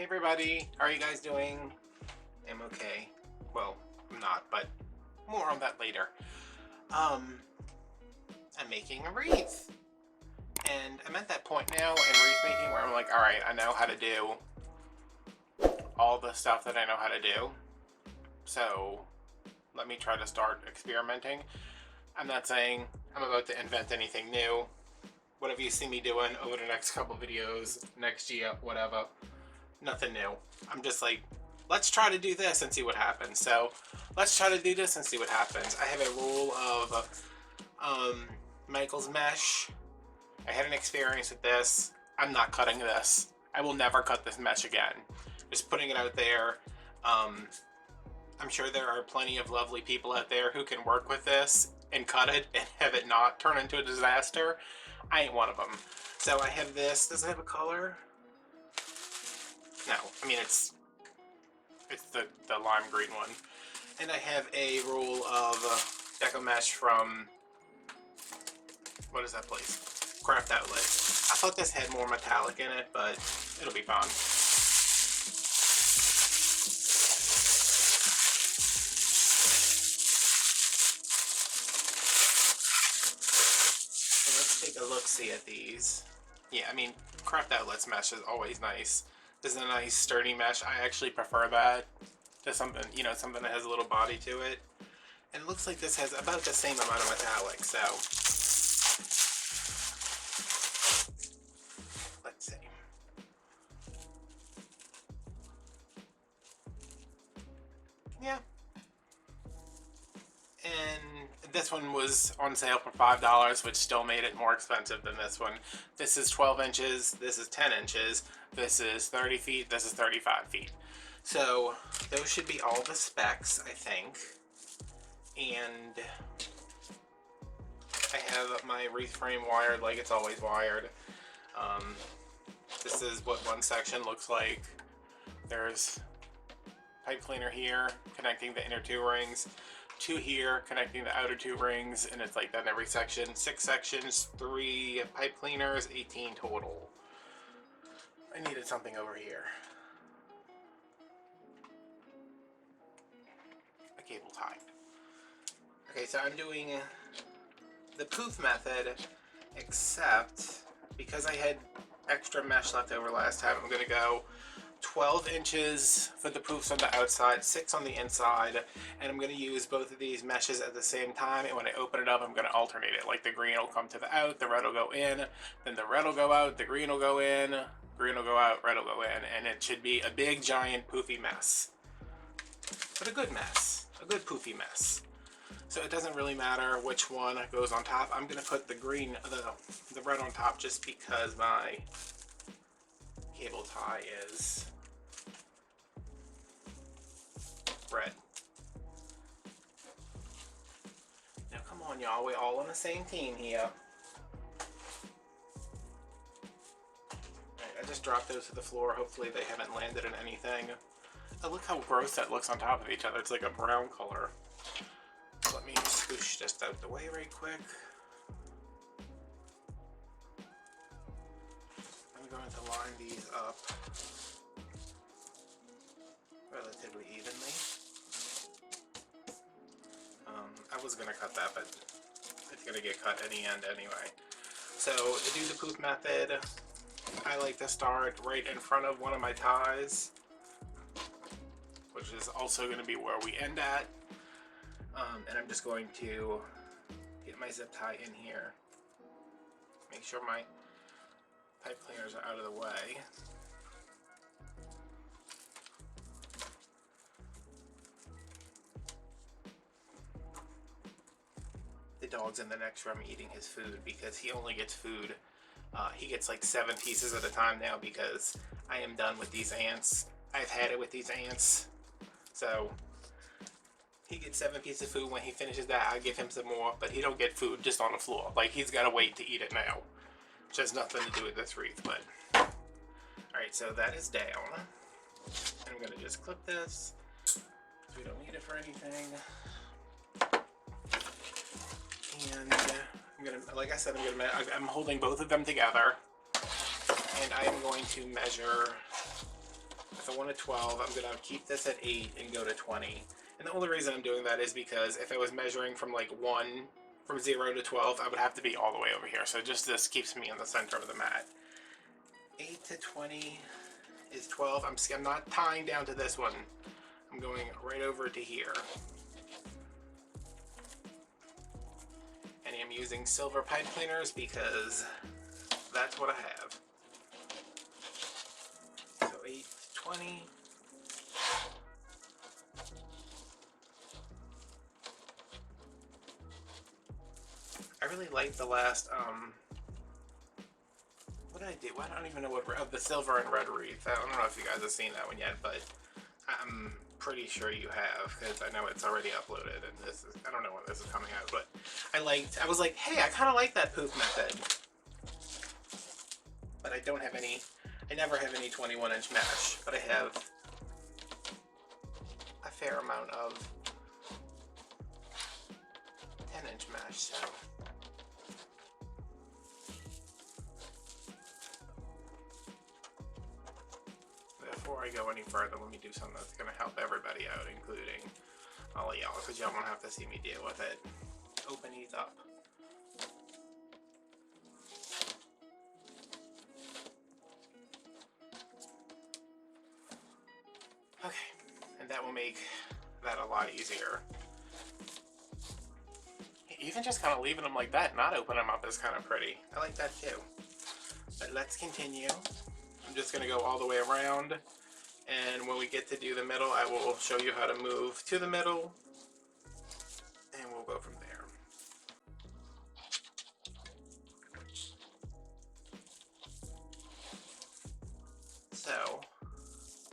everybody, how are you guys doing? I'm okay. Well, I'm not, but more on that later. I'm making a wreath. And I'm at that point now in wreath making where I'm like, alright, I know how to do all the stuff that I know how to do. So let me try to start experimenting. I'm not saying I'm about to invent anything new. Whatever you see me doing over the next couple videos, next year, whatever, nothing new. I'm just like, let's try to do this and see what happens. So let's try to do this and see what happens. I have a roll of Michael's mesh. I had an experience with this. I'm not cutting this. I will never cut this mesh again. Just putting it out there. I'm sure there are plenty of lovely people out there who can work with this and cut it and have it not turn into a disaster. I ain't one of them. So I have this. Does it have a color? No. I mean, it's the lime green one. And I have a roll of deco mesh from, what is that place? Craft Outlet. I thought this had more metallic in it, but it'll be fun. So let's take a look-see at these. Yeah, I mean, Craft Outlet's mesh is always nice. This is a nice sturdy mesh. I actually prefer that to something, you know, something that has a little body to it. And it looks like this has about the same amount of metallic, so let's see. Yeah. And this one was on sale for $5, which still made it more expensive than this one. This is 12 inches, this is 10 inches, this is 30 feet, this is 35 feet. So those should be all the specs, I think. And I have my wreath frame wired like it's always wired. This is what one section looks like. There's pipe cleaner here connecting the inner two rings, two here connecting the outer two rings, and it's like that in every section. 6 sections, 3 pipe cleaners, 18 total. I needed something over here. A cable tie. Okay, so I'm doing the poof method, except because I had extra mesh left over last time, I'm going to go 12 inches for the poofs on the outside, 6 on the inside, and I'm going to use both of these meshes at the same time, and when I open it up, I'm going to alternate it. Like the green will come to the out, the red will go in, then the red will go out, the green will go in, green will go out, red will go in, and it should be a big, giant, poofy mess. But a good mess. A good poofy mess. So it doesn't really matter which one goes on top. I'm going to put the green, the red on top just because my cable tie is red. Now come on y'all, we're all on the same team here. Alright, I just dropped those to the floor. Hopefully they haven't landed in anything. Oh, look how gross that looks on top of each other. It's like a brown color. Let me scoosh this out the way right quick. I'm going to line these up relatively evenly. I was going to cut that, but it's going to get cut at the end anyway. So to do the poof method, I like to start right in front of one of my ties, which is also going to be where we end at. And I'm just going to get my zip tie in here, make sure my pipe cleaners are out of the way. The dog's in the next room eating his food because he only gets food. He gets like 7 pieces at a time now because I am done with these ants. I've had it with these ants. So he gets 7 pieces of food. When he finishes that, I give him some more, but he don't get food just on the floor. Like, he's got to wait to eat it now, which has nothing to do with this wreath, but alright, so that is down. And I'm going to just clip this, so we don't need it for anything. And I'm going to, like I said, I'm holding both of them together, and I am going to measure with a 1 to 12, I'm going to keep this at 8 and go to 20. And the only reason I'm doing that is because if I was measuring from like 1, from 0 to 12, I would have to be all the way over here. So just this keeps me in the center of the mat. 8 to 20 is 12. I'm not tying down to this one. I'm going right over to here. And I'm using silver pipe cleaners because that's what I have. So 8 to 20. I really like the last, what did I do? I don't even know what, the silver and red wreath. I don't know if you guys have seen that one yet, but I'm pretty sure you have, because I know it's already uploaded, and this is, I don't know when this is coming out, but I was like, hey, I kind of like that Poof method. But I don't have any, I never have any 21-inch mesh, but I have a fair amount of 10-inch mesh, so. Before I go any further, let me do something that's going to help everybody out, including all of y'all, because y'all won't have to see me deal with it. Open these up. Okay, and that will make that a lot easier. Even just kind of leaving them like that, not opening them up, is kind of pretty. I like that too. But let's continue. I'm just going to go all the way around, and when we get to do the middle, I will show you how to move to the middle, and we'll go from there. So,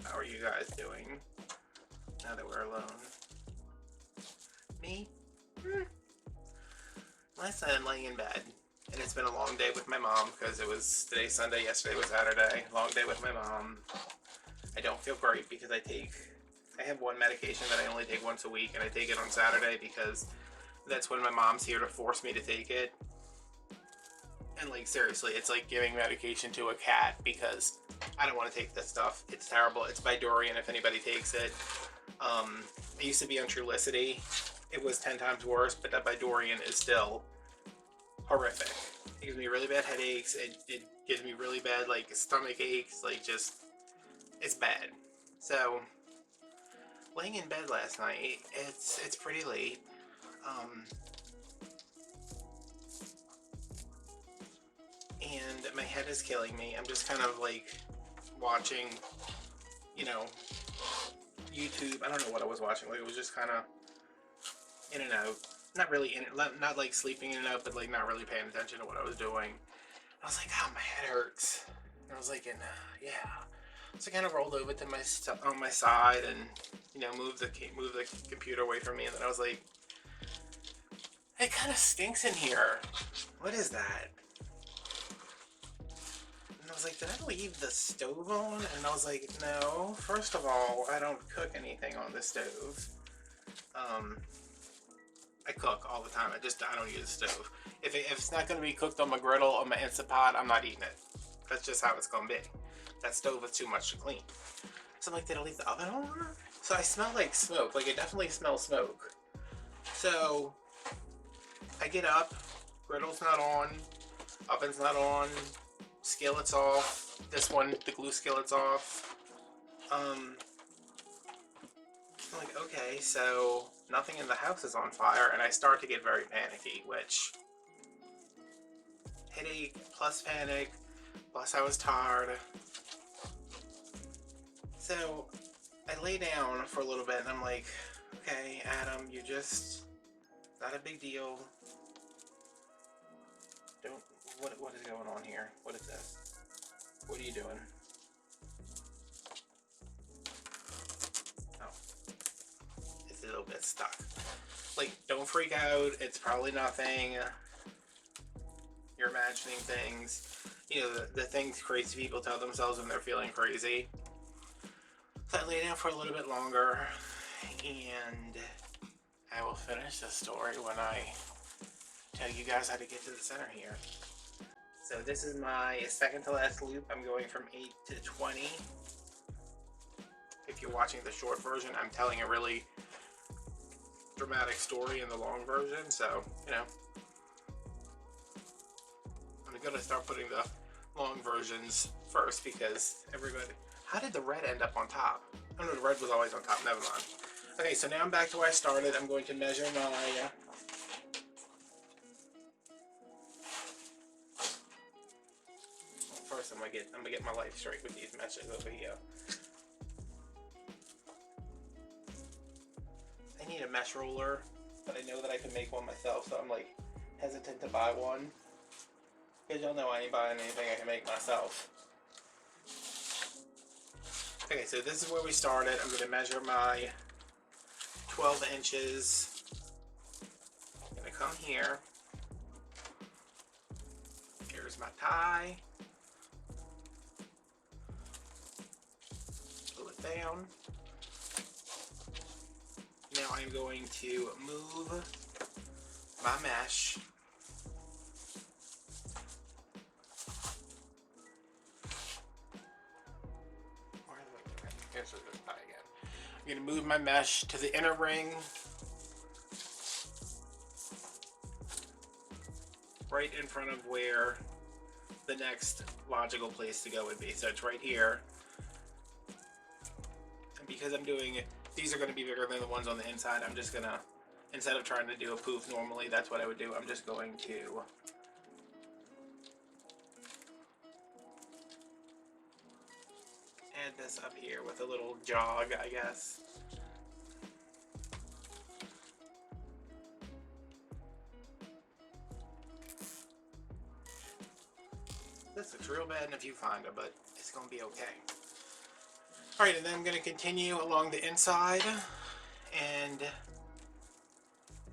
how are you guys doing now that we're alone? Me? Last night I'm laying in bed, and it's been a long day with my mom, because it was, today's Sunday, yesterday was Saturday, long day with my mom. I don't feel great because I have one medication that I only take once a week, and I take it on Saturday because that's when my mom's here to force me to take it. And like, seriously, it's like giving medication to a cat, because I don't want to take this stuff. It's terrible. It's by Dorian, if anybody takes it. I used to be on Trulicity. It was 10 times worse, but that by Dorian is still horrific. It gives me really bad headaches. It gives me really bad, like, stomach aches. Like, just, it's bad. So, laying in bed last night, it's pretty late. And my head is killing me. I'm just kind of like watching, you know, YouTube. I don't know what I was watching. Like, it was just kind of in and out. Not really in, not like sleeping in and out, but like not really paying attention to what I was doing. I was like, oh, my head hurts. And I was like, yeah. So I kind of rolled over to on my side and, you know, moved the computer away from me. And then I was like, it kind of stinks in here. What is that? And I was like, did I leave the stove on? And I was like, no. First of all, I don't cook anything on the stove. I cook all the time. I don't use the stove. If it's not going to be cooked on my griddle or my Instant Pot, I'm not eating it. That's just how it's going to be. That stove is too much to clean. So I'm like, did I leave the oven on? So I smell like smoke. Like, I definitely smell smoke. So I get up. Griddle's not on. Oven's not on. Skillet's off. This one, the glue skillet's off. I'm like, okay, so nothing in the house is on fire, and I start to get very panicky, which, headache plus panic, plus I was tired. So I lay down for a little bit, and I'm like, okay, Adam, not a big deal. What is going on here? What is this? What are you doing? Oh. It's a little bit stuck. Like, don't freak out. It's probably nothing. You're imagining things. You know, the things crazy people tell themselves when they're feeling crazy. So I lay down for a little bit longer, and I will finish the story when I tell you guys how to get to the center here. So this is my second to last loop. I'm going from 8 to 20. you're watching the short version, I'm telling a really dramatic story in the long version, so, you know. I'm gonna start putting the long versions first because everybody... How did the red end up on top? Oh no, the red was always on top, never mind. Okay, so now I'm back to where I started. I'm going to measure my... First, I'm gonna get my life straight with these meshes over here. I need a mesh roller, but I know that I can make one myself, so I'm like hesitant to buy one. Because y'all know I ain't buying anything I can make myself. Okay, so this is where we started. I'm gonna measure my 12 inches. I'm gonna come here. Here's my tie. Pull it down. Now I'm going to move my mesh. Here's this tie again. I'm going to move my mesh to the inner ring. Right in front of where the next logical place to go would be. So it's right here. And because I'm doing it, these are going to be bigger than the ones on the inside. I'm just going to, instead of trying to do a poof normally, that's what I would do. I'm just going to add this up here with a little jog, I guess. This looks real bad in a viewfinder, but it's going to be okay. Alright, and then I'm going to continue along the inside, and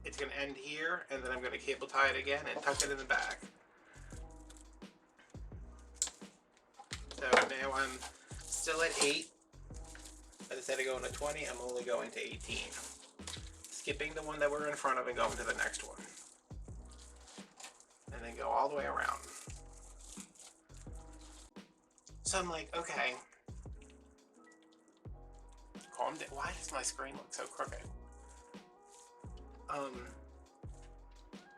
it's going to end here, and then I'm going to cable tie it again and tuck it in the back. So now I'm still at 8, but instead of going to 20, I'm only going to 18. Skipping the one that we're in front of and going to the next one. And then go all the way around. So I'm like, okay. Calm down. Why does my screen look so crooked?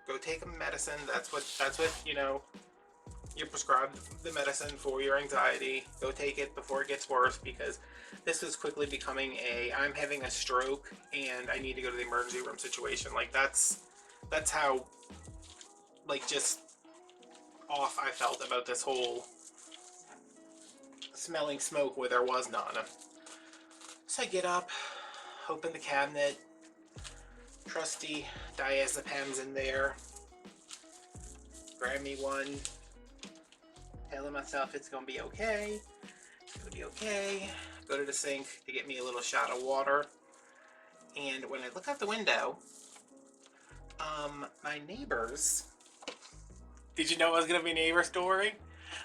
Go take a medicine. That's what, you know, you're prescribed the medicine for your anxiety. Go take it before it gets worse, because this is quickly becoming a, I'm having a stroke and I need to go to the emergency room situation. Like that's how, like, just off I felt about this whole smelling smoke where there was none. So I get up, open the cabinet, trusty diazepam's in there, grab me one, telling myself it's gonna be okay, it's gonna be okay, go to the sink to get me a little shot of water, and when I look out the window, my neighbors, did you know it was gonna be a neighbor story?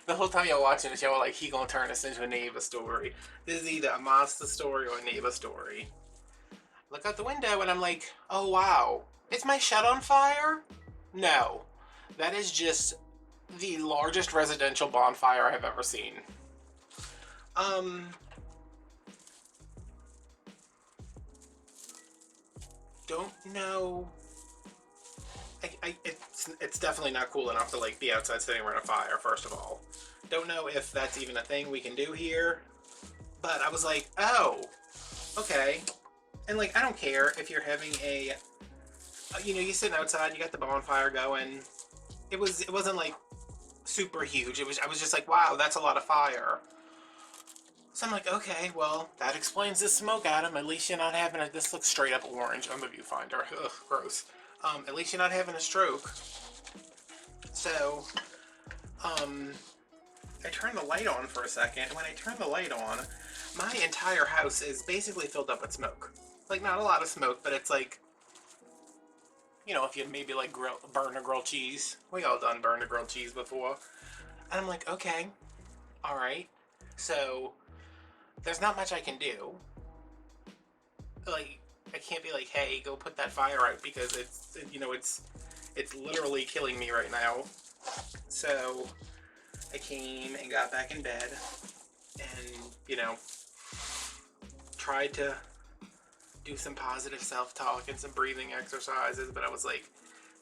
The whole time y'all watching this, y'all were like, he gonna turn this into a neighbor story. This is either a monster story or a neighbor story. Look out the window and I'm like, oh wow, is my shed on fire? No, that is just the largest residential bonfire I've ever seen. Don't know. It's definitely not cool enough to like be outside sitting around a fire, first of all. Don't know if that's even a thing we can do here, but I was like, oh, okay. And like, I don't care if you're having a, you know, you're sitting outside, you got the bonfire going. It wasn't like super huge. I was just like, wow, that's a lot of fire. So I'm like, okay, well, that explains the smoke, Adam. At least you're not having a, this looks straight up orange on the viewfinder. Ugh, gross. At least you're not having a stroke. So, I turned the light on for a second. When I turned the light on, my entire house is basically filled up with smoke. Like, not a lot of smoke, but it's like, you know, if you maybe like burn a grilled cheese. We all done burned a grilled cheese before. And I'm like, okay, all right. So, there's not much I can do. Like, I can't be like, hey, go put that fire out, because it's, you know, it's literally killing me right now. So I came and got back in bed and, you know, tried to do some positive self-talk and some breathing exercises, but I was like,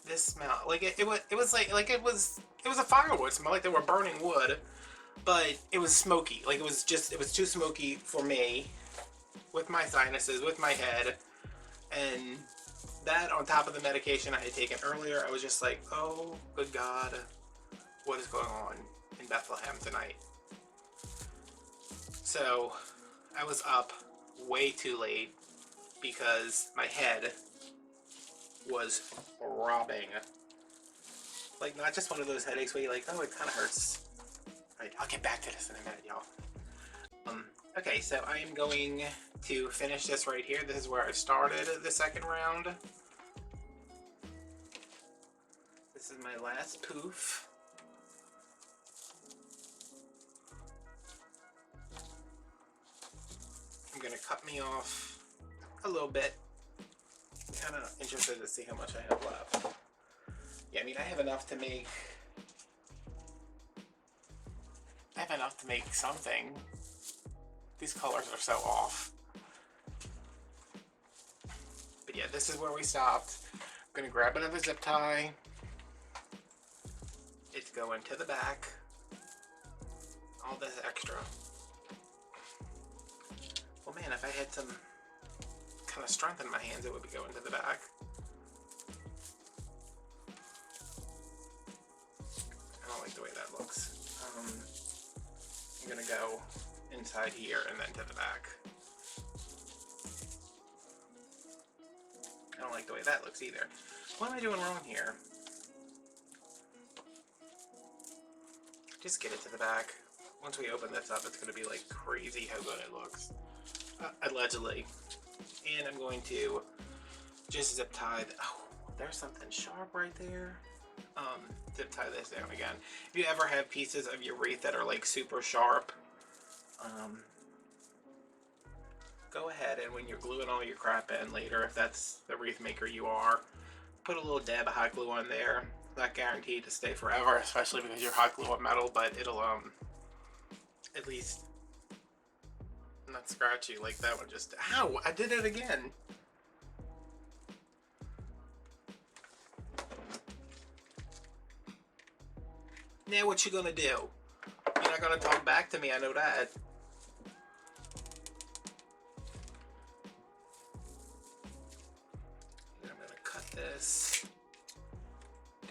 this smell, like it was it was a firewood smell, like they were burning wood, but it was smoky. Like it was too smoky for me, with my sinuses, with my head, and that on top of the medication I had taken earlier, I was just like, oh, good God, what is going on in Bethlehem tonight? So I was up way too late because my head was throbbing. Like, not just one of those headaches where you're like, oh, it kind of hurts. Alright, I'll get back to this in a minute, y'all. Okay, so I am going to finish this right here. This is where I started the second round. This is my last poof. I'm gonna cut me off a little bit. I'm kind of interested to see how much I have left. Yeah, I mean, I have enough to make something. These colors are so off. But yeah, this is where we stopped. I'm gonna grab another zip tie. It's going to the back. All this extra. Well, man, if I had some kind of strength in my hands, it would be going to the back. I don't like the way that looks. I'm gonna go inside here and then to the back. I don't like the way that looks either. What am I doing wrong here? Just get it to the back. Once we open this up, it's gonna be like crazy how good it looks. Allegedly. And I'm going to just zip tie. Oh, there's something sharp right there. Zip tie this down again. If you ever have pieces of your wreath that are like super sharp, go ahead and when you're gluing all your crap in later, if that's the wreath maker you are, put a little dab of hot glue on there. Not guaranteed to stay forever, especially because you're hot glue on metal, but it'll at least not scratch you like that one just. Ow! I did it again. Now what you gonna do? You're not gonna talk back to me, I know that. And I'm gonna cut this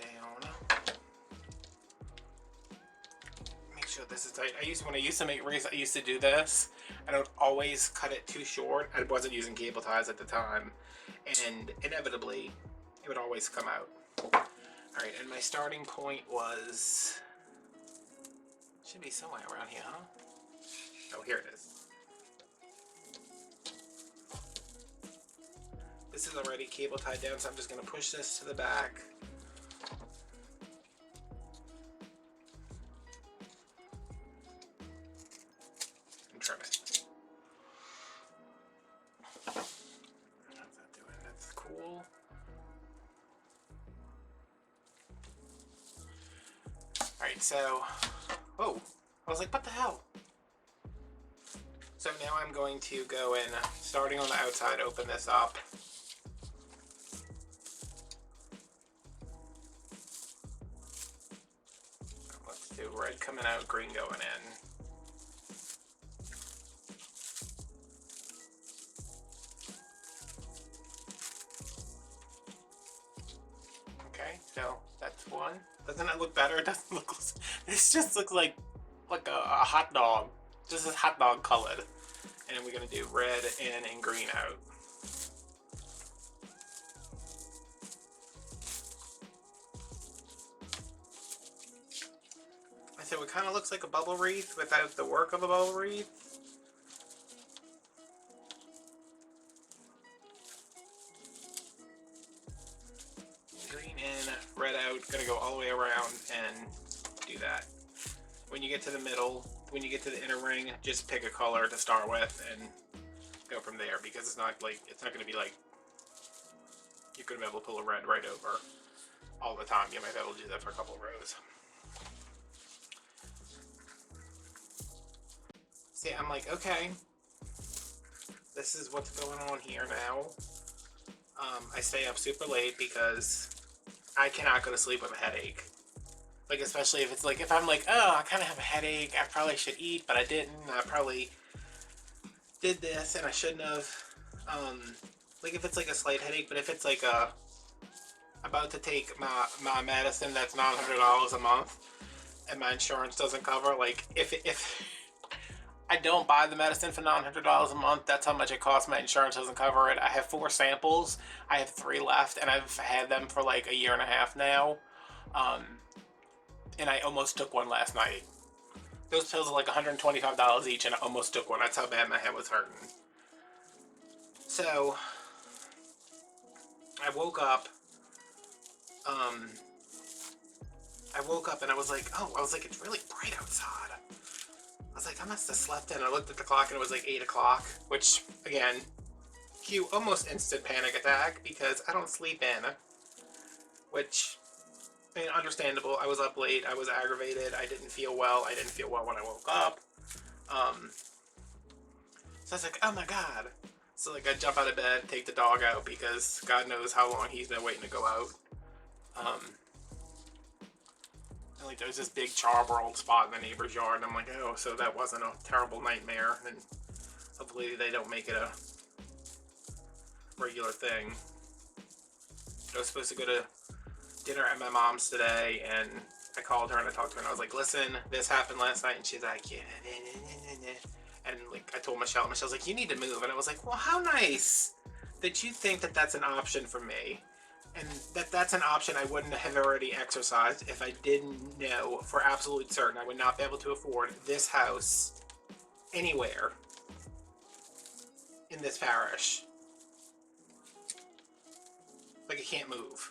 down. Make sure this is tight. When I used to make wreaths, I used to do this. I don't always cut it too short. I wasn't using cable ties at the time, and inevitably, it would always come out. Alright, and my starting point was... should be somewhere around here, huh? Oh, here it is. This is already cable tied down, so I'm just going to push this to the back. And trim it. How's that doing? That's cool. Alright, so... oh, I was like, what the hell? So now I'm going to go in, starting on the outside, open this up. Let's do red coming out, green going in. Okay, so that's one. Doesn't it look better? It doesn't look... this just looks like a hot dog. Just as hot dog colored. And then we're going to do red in and green out. So it kind of looks like a bubble wreath without the work of a bubble wreath. Green in, red out. Gonna go all the way around and do that. When you get to the middle, when you get to the inner ring, just pick a color to start with and go from there, because it's not going to be like you're going to be able to pull a red right over all the time. You might be able to do that for a couple of rows. See, I'm like, okay, this is what's going on here now. I stay up super late because I cannot go to sleep with a headache. Like, especially if it's like, if I'm like, oh, I kind of have a headache, I probably should eat, but I didn't. I probably did this and I shouldn't have. Like, if it's like a slight headache, but if it's like about to take my medicine that's $900 a month and my insurance doesn't cover, like, if I don't buy the medicine for $900 a month, that's how much it costs. My insurance doesn't cover it. I have 4 samples. I have 3 left, and I've had them for like a year and a half now. And I almost took one last night. Those pills are like $125 each, and I almost took one. That's how bad my head was hurting. So I woke up. And I was like, oh, it's really bright outside. I was like, I must have slept in. I looked at the clock and it was like 8 o'clock, which, again, cue almost instant panic attack because I don't sleep in. Which, I mean, understandable. I was up late. I was aggravated. I didn't feel well. I didn't feel well when I woke up. So I was like, oh my god. So, like, I jump out of bed, take the dog out because God knows how long he's been waiting to go out. And, like, there's this big charbroiled spot in the neighbor's yard, and I'm like, oh, so that wasn't a terrible nightmare, and hopefully they don't make it a regular thing. I was supposed to go to dinner at my mom's today, and I called her and I talked to her, and I was like, listen, this happened last night, and she's like, yeah, and, like, I told Michelle's like, you need to move, and I was like, well, how nice that you think that that's an option for me. And that's an option I wouldn't have already exercised if I didn't know for absolute certain I would not be able to afford this house anywhere in this parish. Like, I can't move.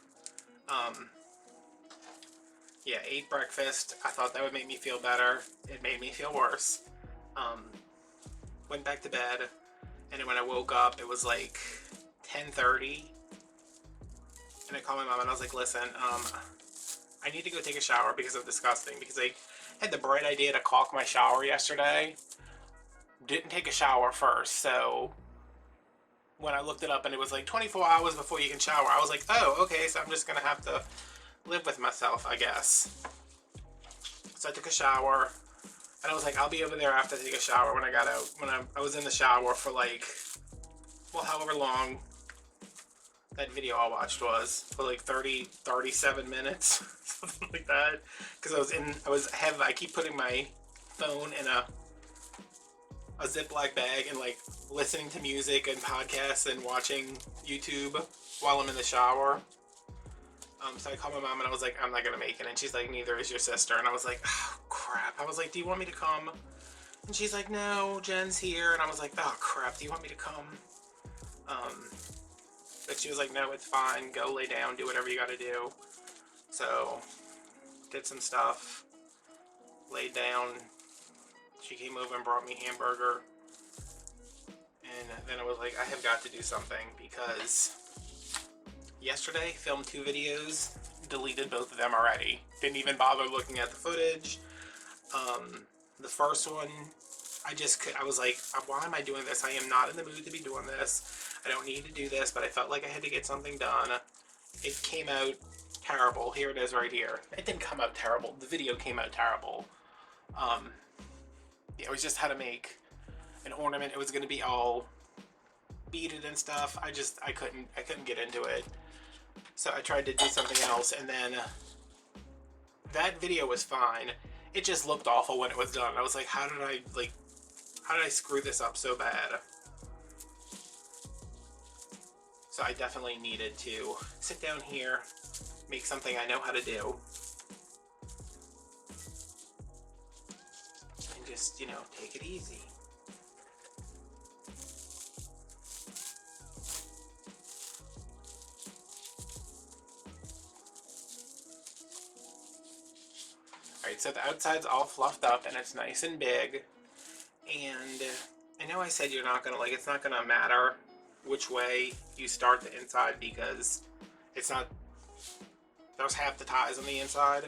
Yeah, ate breakfast. I thought that would make me feel better. It made me feel worse. Went back to bed, and then when I woke up, it was like 10:30. And I called my mom and I was like, listen, I need to go take a shower because I'm disgusting. Because I had the bright idea to caulk my shower yesterday. Didn't take a shower first, so when I looked it up and it was like 24 hours before you can shower, I was like, oh, okay, so I'm just going to have to live with myself, I guess. So I took a shower, and I was like, I'll be over there after I take a shower. When I got out, when I was in the shower for like, well, however long that video I watched was, for like 37 minutes, something like that, because I keep putting my phone in a Ziploc bag and like listening to music and podcasts and watching YouTube while I'm in the shower. So I called my mom and I was like, I'm not gonna make it, and she's like, neither is your sister, and I was like, oh crap. I was like, do you want me to come? And she's like, no, Jen's here, and I was like, oh crap, do you want me to come? But she was like, no, it's fine, go lay down, do whatever you gotta do. So, did some stuff, laid down, she came over and brought me hamburger, and then I was like, I have got to do something, because yesterday, filmed 2 videos, deleted both of them already. Didn't even bother looking at the footage. The first one, I was like, why am I doing this? I am not in the mood to be doing this. I don't need to do this, but I felt like I had to get something done. It came out terrible. Here it is right here. It didn't come out terrible. The video came out terrible. Yeah, it was just how to make an ornament. It was going to be all beaded and stuff. I couldn't get into it. So I tried to do something else, and then that video was fine. It just looked awful when it was done. I was like, how did I screw this up so bad? So I definitely needed to sit down here, make something I know how to do, and just, you know, take it easy. Alright, so the outside's all fluffed up and it's nice and big, and I know I said you're not gonna, like, it's not gonna matter which way you start the inside because it's not, there's half the ties on the inside,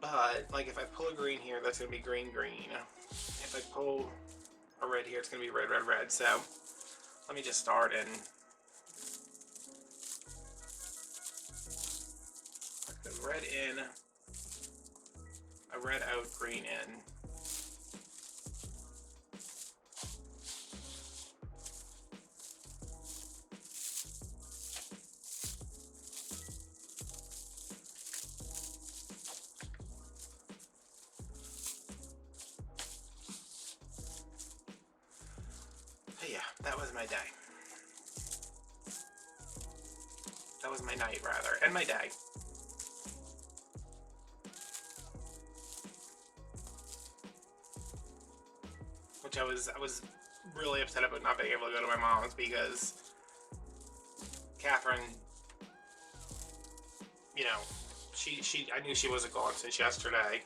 but like if I pull a green here, that's gonna be green green. If I pull a red here, it's gonna be red red red. So let me just start and put the red in, a red out, green in. But yeah, that was my day. That was my night, rather, and my day. Which I was really upset about not being able to go to my mom's because Catherine, you know, I knew she wasn't gone since yesterday.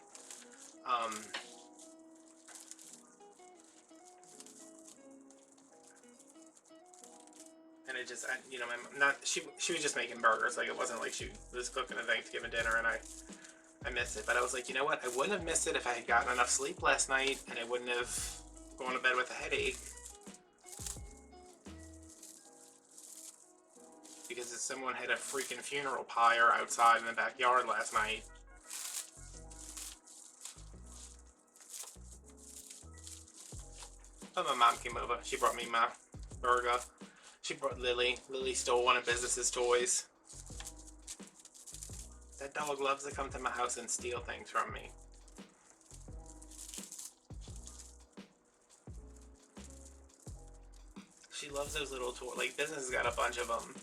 And it just, you know, she was just making burgers. Like, it wasn't like she was cooking a Thanksgiving dinner, and I missed it. But I was like, you know what? I wouldn't have missed it if I had gotten enough sleep last night, and I wouldn't have gone to bed with a headache. Because someone had a freaking funeral pyre outside in the backyard last night. But my mom came over. She brought me my burger. She brought Lily. Lily stole one of Business's toys. That dog loves to come to my house and steal things from me. She loves those little toys. Like, Business has got a bunch of them.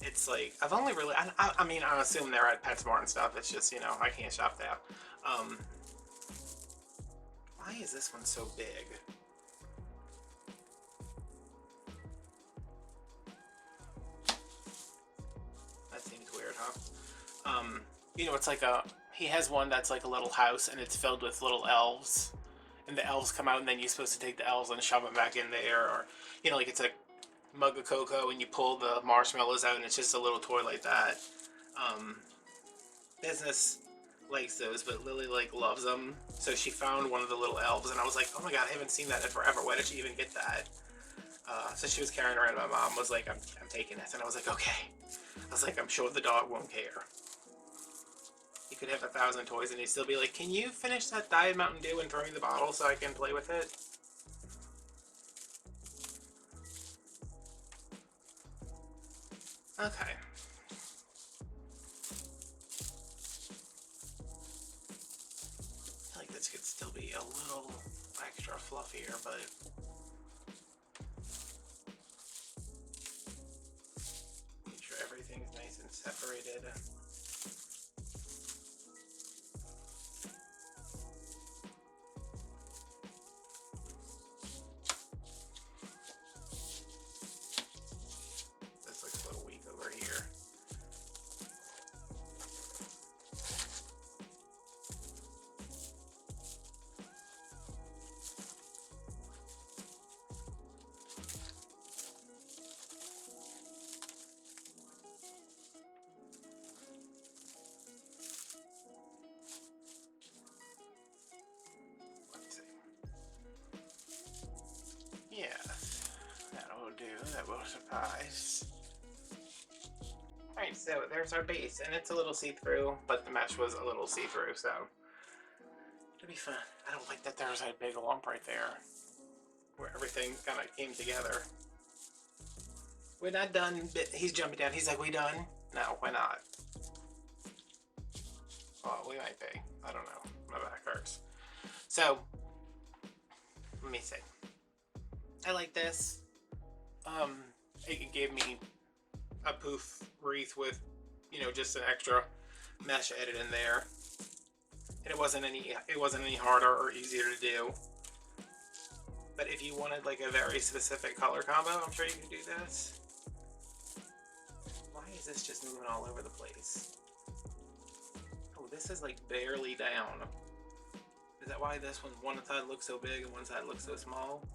It's like, I've only really, I mean, I assume they're at PetSmart and stuff. It's just, you know, I can't shop there. Why is this one so big? That seems weird, huh? You know, it's like he has one that's like a little house and it's filled with little elves. And the elves come out and then you're supposed to take the elves and shove them back in there. Or, you know, like it's a mug of cocoa and you pull the marshmallows out and it's just a little toy like that. Business likes those, but Lily, like, loves them. So she found one of the little elves and I was like, oh my god, I haven't seen that in forever. Why did she even get that? So she was carrying around, and my mom was like, I'm taking this. And I was like, okay. I was like, I'm sure the dog won't care. You could have 1,000 toys and he'd still be like, can you finish that Diet Mountain Dew and throw me the bottle so I can play with it? Okay. I feel like this could still be a little extra fluffier, but make sure everything's nice and separated. This looks a little weak over here. Yeah, that will do. That will suffice. Alright, so there's our base, and it's a little see-through, but the mesh was a little see-through, so it'll be fun. I don't like that there's a big lump right there, where everything kind of came together. We're not done. He's jumping down. He's like, we done? No, we're not. Well, we might be. I don't know. My back hurts. So, let me see. I like this. It gave me a Poof wreath with, you know, just an extra mesh edit in there. And it wasn't any harder or easier to do. But if you wanted like a very specific color combo, I'm sure you can do this. Why is this just moving all over the place? Oh, this is like barely down. Is that why this one side looks so big and one side looks so small?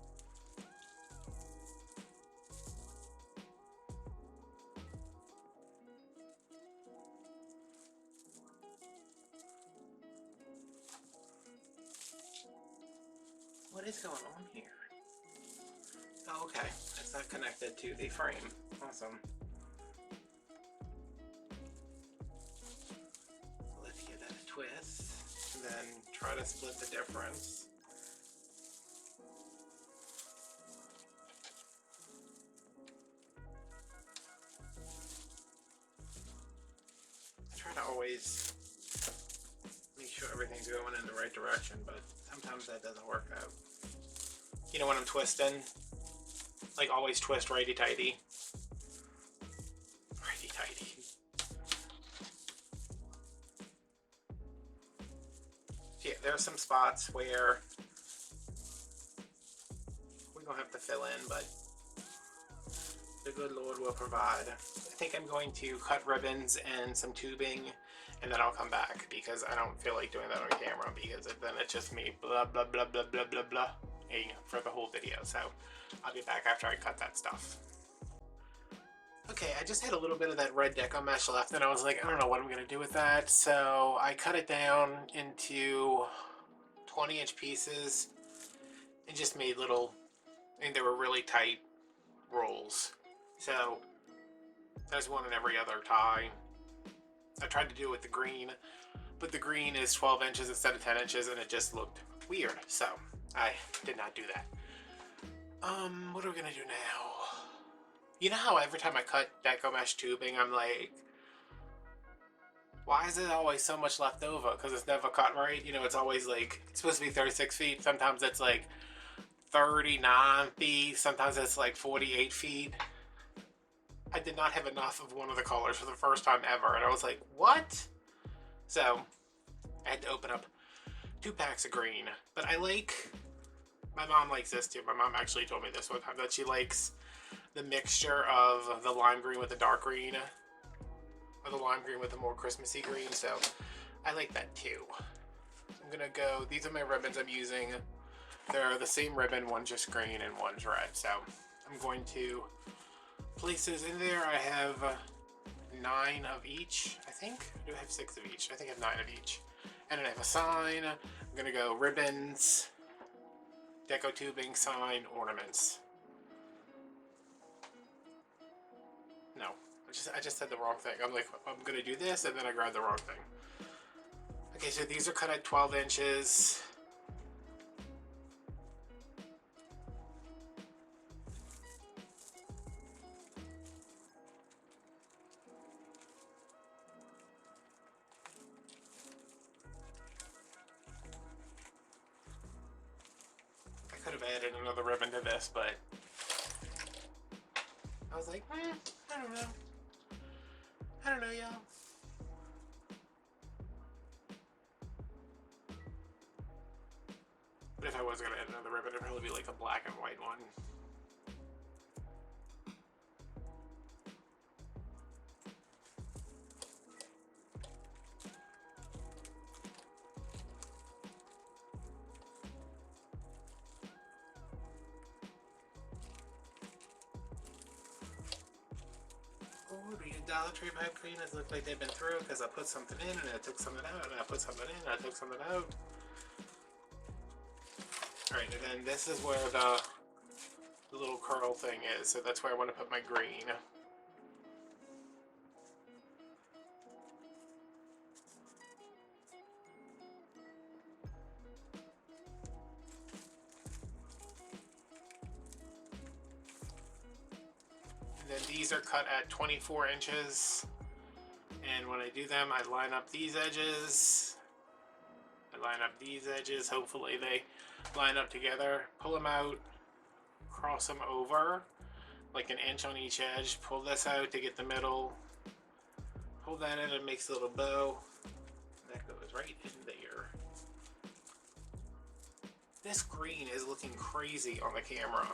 What is going on here? Oh, okay. It's not connected to the frame. Awesome. Let's give that a twist, and then try to split the difference. I try to always make sure everything's going in the right direction, but sometimes that doesn't work out. You know, when I'm twisting, like always twist righty-tighty. Righty-tighty. Yeah, there are some spots where we're gonna have to fill in, but the good Lord will provide. I think I'm going to cut ribbons and some tubing, and then I'll come back because I don't feel like doing that on camera, because then it's just me blah blah blah blah blah blah blah for the whole video. So I'll be back after I cut that stuff. Okay, I just had a little bit of that red deco mesh left, and I was like, I don't know what I'm gonna do with that, so I cut it down into 20-inch pieces and just made little, and they were really tight rolls. So there's one in every other tie. I tried to do it with the green, but the green is 12 inches instead of 10 inches, and it just looked weird, so I did not do that. What are we gonna do now? You know how every time I cut deco mesh tubing, I'm like, why is it always so much left over? Because it's never cut right. You know, it's always like, it's supposed to be 36 feet. Sometimes it's like 39 feet. Sometimes it's like 48 feet. I did not have enough of one of the colors for the first time ever. And I was like, what? So I had to open up 2 packs of green. But I like, my mom likes this too. My mom actually told me this one time, that she likes the mixture of the lime green with the dark green, or the lime green with the more Christmassy green, so I like that too. I'm gonna go, these are my ribbons I'm using. They're the same ribbon, one's just green and one's red, so I'm going to place those in there. I have 9 of each, I think. Do I have 6 of each? I think I have 9 of each. And then I have a sign. I'm gonna go ribbons, deco tubing, sign, ornaments. No, I just said the wrong thing. I'm like, I'm gonna do this, and then I grabbed the wrong thing. Okay, so these are cut at 12 inches. I could have added another ribbon to this, but I was like, I don't know. I don't know, y'all. But if I was gonna add another ribbon, it'd probably be like a black and white one. Oh, do you Dollar Tree pipe cleaners look like they've been through? Because I put something in and I took something out, and I put something in and I took something out. Alright, and then this is where the little curl thing is, so that's where I want to put my green. And then these are cut at 24 inches. And when I do them, I line up these edges. I line up these edges. Hopefully they line up together. Pull them out. Cross them over. Like an inch on each edge. Pull this out to get the middle. Pull that in and makes a little bow. That goes right in there. This green is looking crazy on the camera.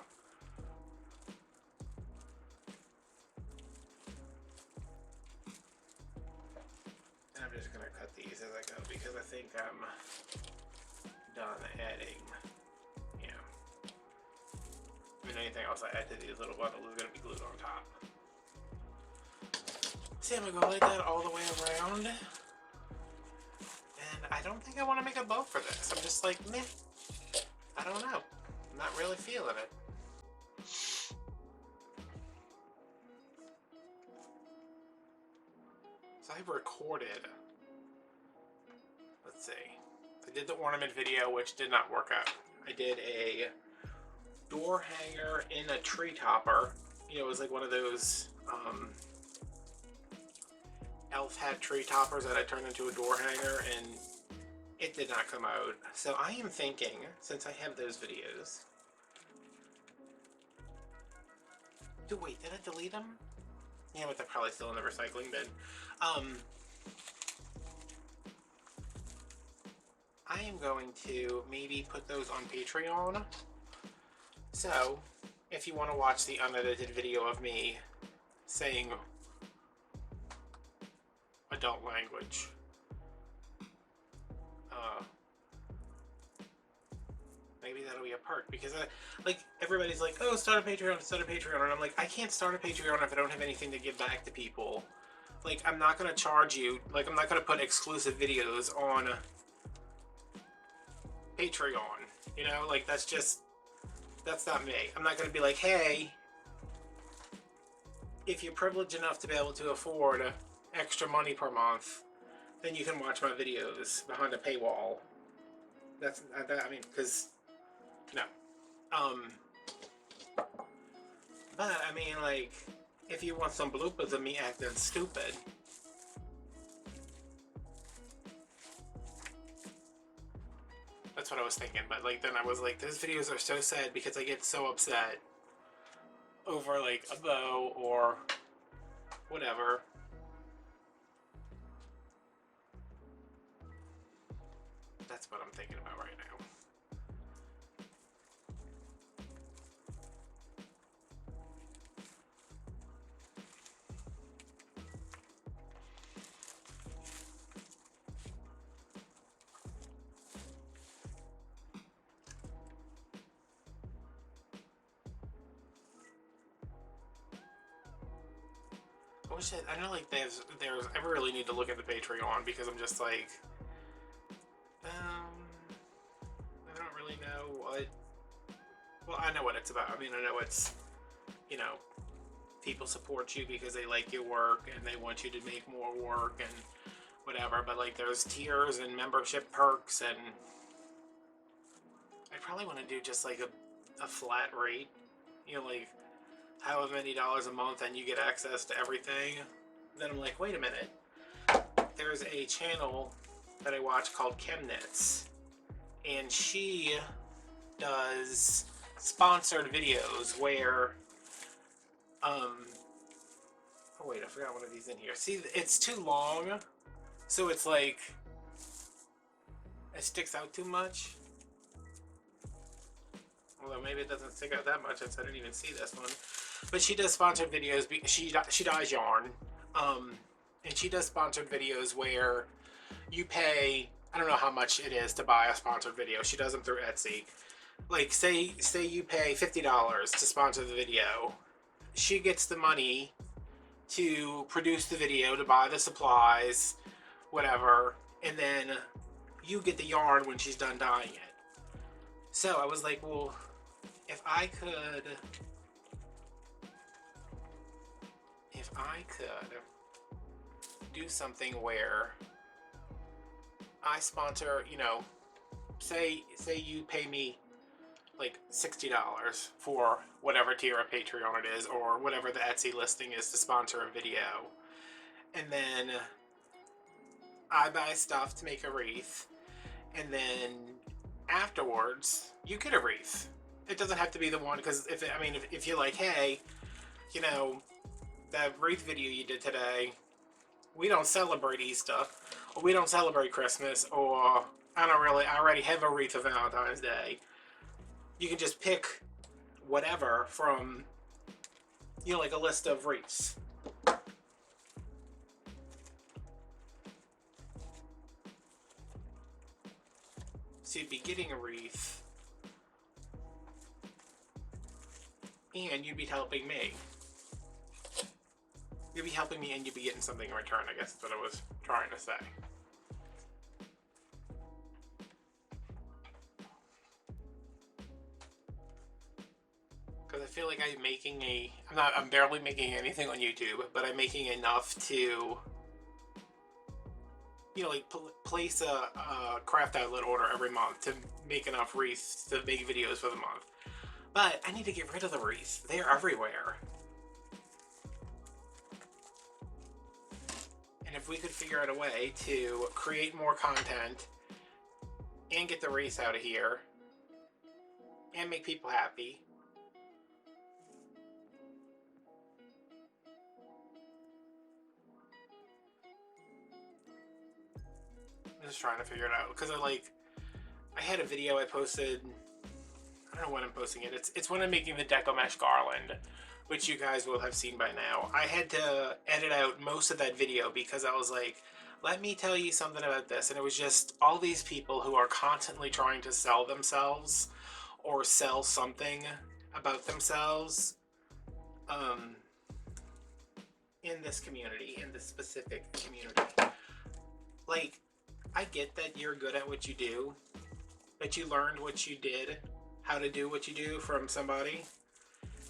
And I'm just gonna cut these as I go because I think I'm done adding. Yeah. I mean, anything else I add to these little bundles is gonna be glued on top. See, I'm gonna lay that all the way around. And I don't think I want to make a bow for this. I'm just like, meh. I don't know. I'm not really feeling it. So I recorded, let's see, I did the ornament video, which did not work out. I did a door hanger in a tree topper. You know, it was like one of those elf hat tree toppers that I turned into a door hanger, and it did not come out. So I am thinking, since I have those videos, wait, did I delete them? Yeah, but they're probably still in the recycling bin. I am going to maybe put those on Patreon. So, if you want to watch the unedited video of me saying adult language, maybe that'll be a perk, because like, everybody's like, oh, start a Patreon, and I'm like, I can't start a Patreon if I don't have anything to give back to people. Like, I'm not going to charge you, like, I'm not going to put exclusive videos on Patreon, you know, like, that's not me. I'm not going to be like, hey, if you're privileged enough to be able to afford extra money per month, then you can watch my videos behind a paywall. I mean, because, no. But, I mean, like, if you want some bloopers of me acting stupid, that's what I was thinking. But, like, then I was like, those videos are so sad because I get so upset over, like, a bow or whatever. That's what I'm thinking about right now. I know, like, I really need to look at the Patreon, because I'm just like, I don't really know what, well, I know what it's about. I mean, I know it's, you know, people support you because they like your work and they want you to make more work and whatever, but, like, there's tiers and membership perks, and I probably want to do just, like, a flat rate, you know, like, however many dollars a month and you get access to everything. Then I'm like, wait a minute. There's a channel that I watch called Chemnitz, and she does sponsored videos where, oh wait, I forgot one of these in here. See, it's too long, so it's like, it sticks out too much. Although maybe it doesn't stick out that much since I didn't even see this one. But she does sponsored videos. She dyes yarn, and she does sponsored videos where you pay, I don't know how much it is to buy a sponsored video. She does them through Etsy. Like, say you pay $50 to sponsor the video. She gets the money to produce the video, to buy the supplies, whatever, and then you get the yarn when she's done dyeing it. So I was like, well, if I could do something where I sponsor, you know, say you pay me like $60 for whatever tier of Patreon it is, or whatever the Etsy listing is to sponsor a video, and then I buy stuff to make a wreath, and then afterwards you get a wreath. It doesn't have to be the one, because if you're like, hey, you know, that wreath video you did today, we don't celebrate Easter, or we don't celebrate Christmas, or I already have a wreath of Valentine's Day. You can just pick whatever from, you know, like a list of wreaths. So you'd be getting a wreath, and you'd be helping me. You'd be helping me and you'd be getting something in return, I guess is what I was trying to say. Because I feel like I'm barely making anything on YouTube, but I'm making enough to you know, like place a craft outlet order every month to make enough wreaths to make videos for the month. But I need to get rid of the wreaths. They're everywhere. And if we could figure out a way to create more content and get the wreaths out of here and make people happy. I'm just trying to figure it out because I had a video I posted. I don't know when I'm posting it. It's when I'm making the Deco Mesh Garland, which you guys will have seen by now. I had to edit out most of that video because I was like, let me tell you something about this. And it was just all these people who are constantly trying to sell themselves or sell something about themselves in this community, in this specific community. Like, I get that you're good at what you do, that you learned what you did, how to do what you do from somebody,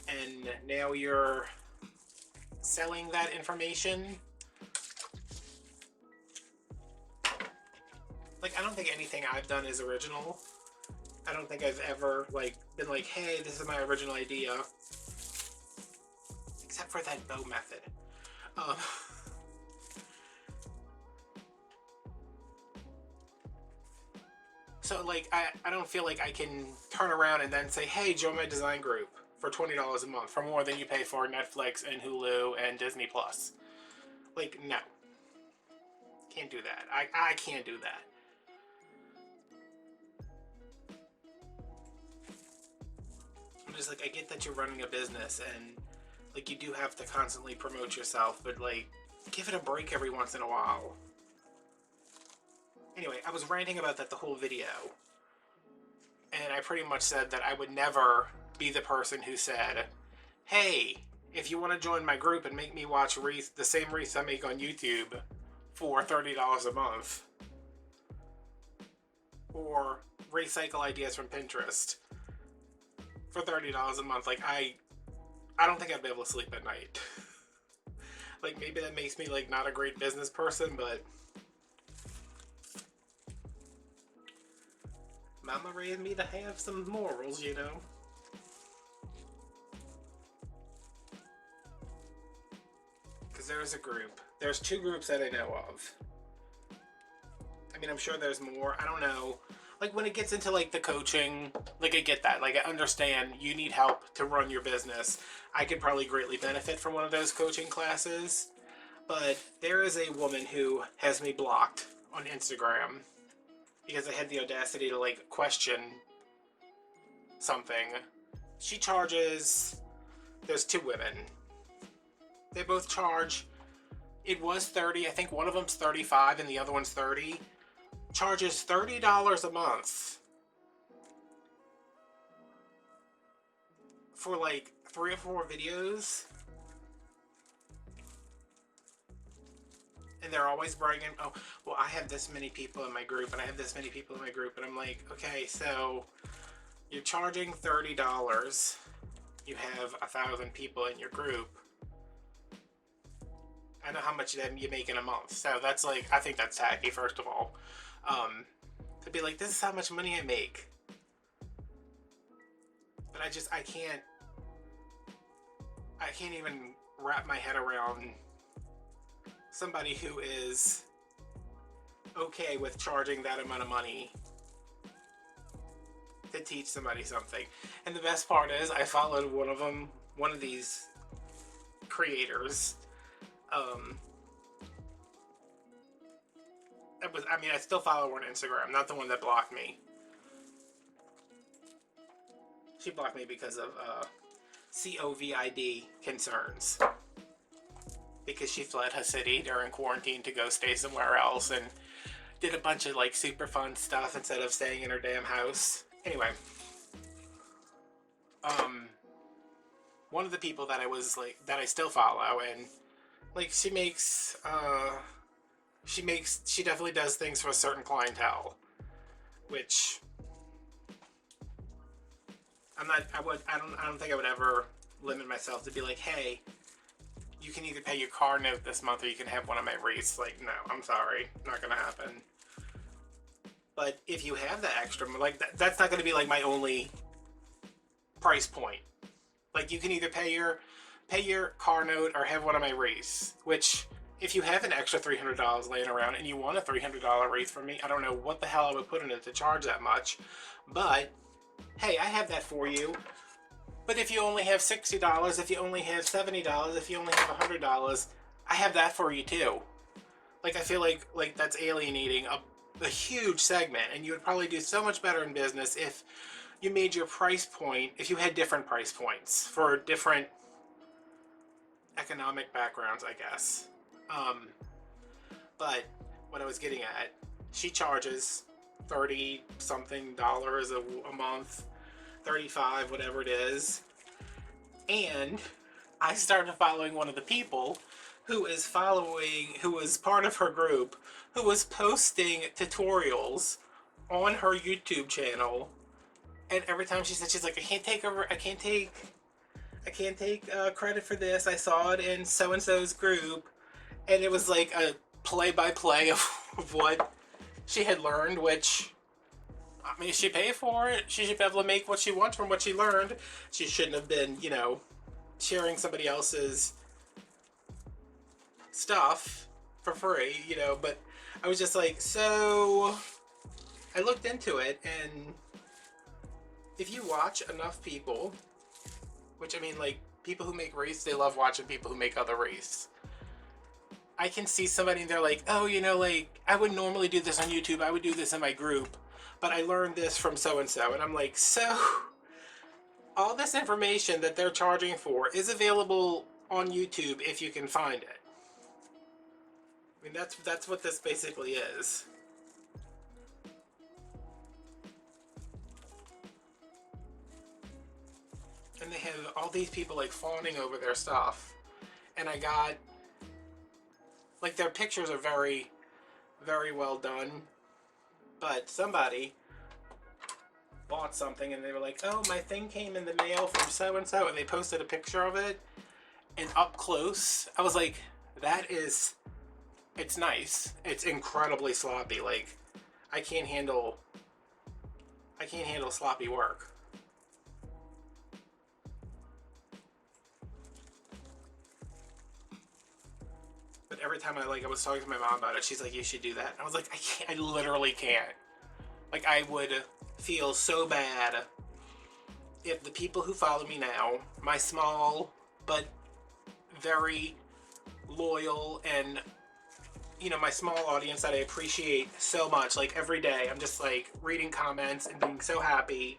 and now you're selling that information. Like, I don't think anything I've done is original. I don't think I've ever been like, hey, this is my original idea, except for that bow method. So like, I don't feel like I can turn around and then say, hey, join my design group for $20 a month for more than you pay for Netflix and Hulu and Disney Plus. Like, no. Can't do that. I can't do that. I'm just like, I get that you're running a business and like you do have to constantly promote yourself, but like, give it a break every once in a while. Anyway, I was ranting about that the whole video. And I pretty much said that I would never be the person who said, hey, if you want to join my group and make me watch Wreath, the same Wreaths I make on YouTube for $30 a month. Or recycle ideas from Pinterest for $30 a month. Like, I don't think I'd be able to sleep at night. Like, maybe that makes me like not a great business person, but Mama raised me to have some morals, you know? Because there's a group. There's 2 groups that I know of. I mean, I'm sure there's more. I don't know. Like, when it gets into, like, the coaching, like, I get that. Like, I understand you need help to run your business. I could probably greatly benefit from one of those coaching classes. But there is a woman who has me blocked on Instagram because I had the audacity to, like, question something. She charges... There's 2 women. They both charge... It was $30. I think one of them's $35 and the other one's $30. Charges $30 a month for like 3 or 4 videos. And they're always bragging, oh, well, I have this many people in my group and I have this many people in my group. And I'm like, okay, so you're charging $30. You have 1,000 people in your group. I know how much you make in a month. So that's like, I think that's tacky, first of all. To be like, this is how much money I make. But I can't even wrap my head around somebody who is okay with charging that amount of money to teach somebody something. And the best part is, I followed one of these creators. I still follow her on Instagram, not the one that blocked me. She blocked me because of COVID concerns. Because she fled her city during quarantine to go stay somewhere else and did a bunch of like super fun stuff instead of staying in her damn house. Anyway, one of the people that I still follow, and like she definitely does things for a certain clientele, which I don't think I would ever limit myself to be like, hey, you can either pay your car note this month or you can have one of my wreaths. Like, no, I'm sorry, not gonna happen. But if you have that extra, like that's not gonna be like my only price point. Like, you can either pay your car note or have one of my wreaths. Which, if you have an extra $300 laying around and you want a $300 wreath from me, I don't know what the hell I would put in it to charge that much. But hey, I have that for you. But if you only have $60, if you only have $70, if you only have $100, I have that for you too. Like, I feel like that's alienating a huge segment, and you would probably do so much better in business if you made your price point, if you had different price points for different economic backgrounds, I guess. But what I was getting at, she charges $30 something a month, 35, whatever it is. And I started following one of the people who is part of her group, who was posting tutorials on her YouTube channel. And every time she said, she's like, I can't take credit for this. I saw it in so-and-so's group. And it was like a play-by-play of what she had learned, which, I mean, she paid for it. She should be able to make what she wants from what she learned. She shouldn't have been, you know, sharing somebody else's stuff for free, you know. But I was just like, so I looked into it, and if you watch enough people, which, I mean, like, people who make wreaths, they love watching people who make other wreaths. I can see somebody and they're like, oh, you know, like, I would normally do this on YouTube. I would do this in my group, but I learned this from so-and-so. And I'm like, so all this information that they're charging for is available on YouTube if you can find it. I mean, that's what this basically is. And they have all these people, like, fawning over their stuff. And I got, like, their pictures are very, very well done. But somebody bought something and they were like, oh, my thing came in the mail from so-and-so, and they posted a picture of it. And up close, I was like, that is, it's nice. It's incredibly sloppy. Like, I can't handle sloppy work. But every time I was talking to my mom about it, she's like, you should do that. And I was like, I can't, I literally can't. Like, I would feel so bad if the people who follow me now, my small but very loyal and, you know, my small audience that I appreciate so much, like, every day I'm just like reading comments and being so happy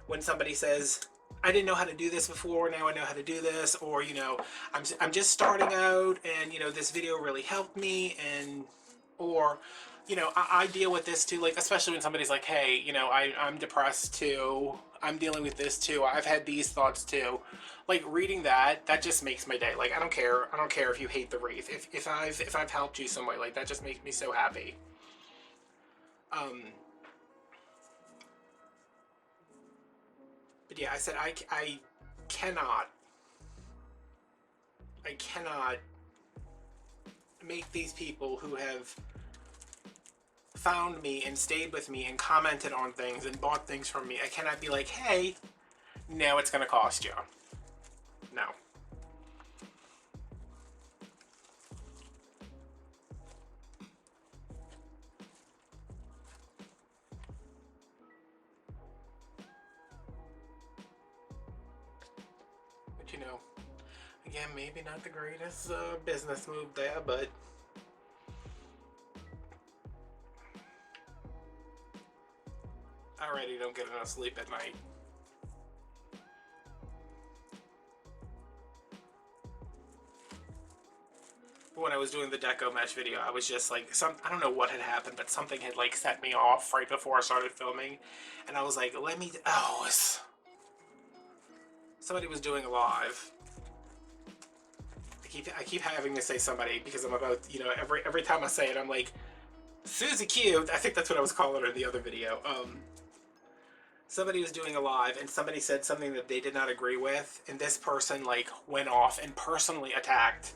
when somebody says, I didn't know how to do this before, now I know how to do this, or, you know, I'm just starting out and, you know, this video really helped me, and, or, you know, I deal with this too, like, especially when somebody's like, hey, you know, I'm depressed too, I'm dealing with this too, I've had these thoughts too. Like, reading that just makes my day. Like, I don't care if you hate the wreath. If I've helped you some way, like, that just makes me so happy. But yeah, I said I cannot make these people who have found me and stayed with me and commented on things and bought things from me, I cannot be like, hey, now it's gonna cost you. No. But, you know, again, maybe not the greatest business move there, but I already don't get enough sleep at night. When I was doing the deco mesh video, I was just like, I don't know what had happened, but something had, like, set me off right before I started filming, and I was like, somebody was doing a live. I keep having to say somebody because I'm about, you know, every time I say it, I'm like, Susie Q, I think that's what I was calling her in the other video. somebody was doing a live and somebody said something that they did not agree with, and this person like went off and personally attacked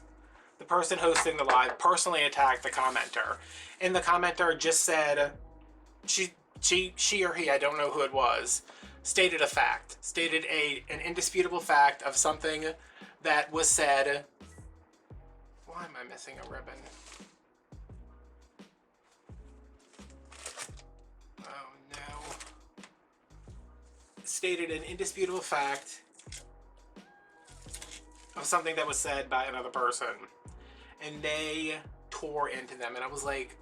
the person hosting the live, personally attacked the commenter. And the commenter just said, she or he, I don't know who it was, stated a fact, stated an indisputable fact of something that was said. Why am I missing a ribbon? Oh no. Stated an indisputable fact of something that was said by another person, and they tore into them, and I was like,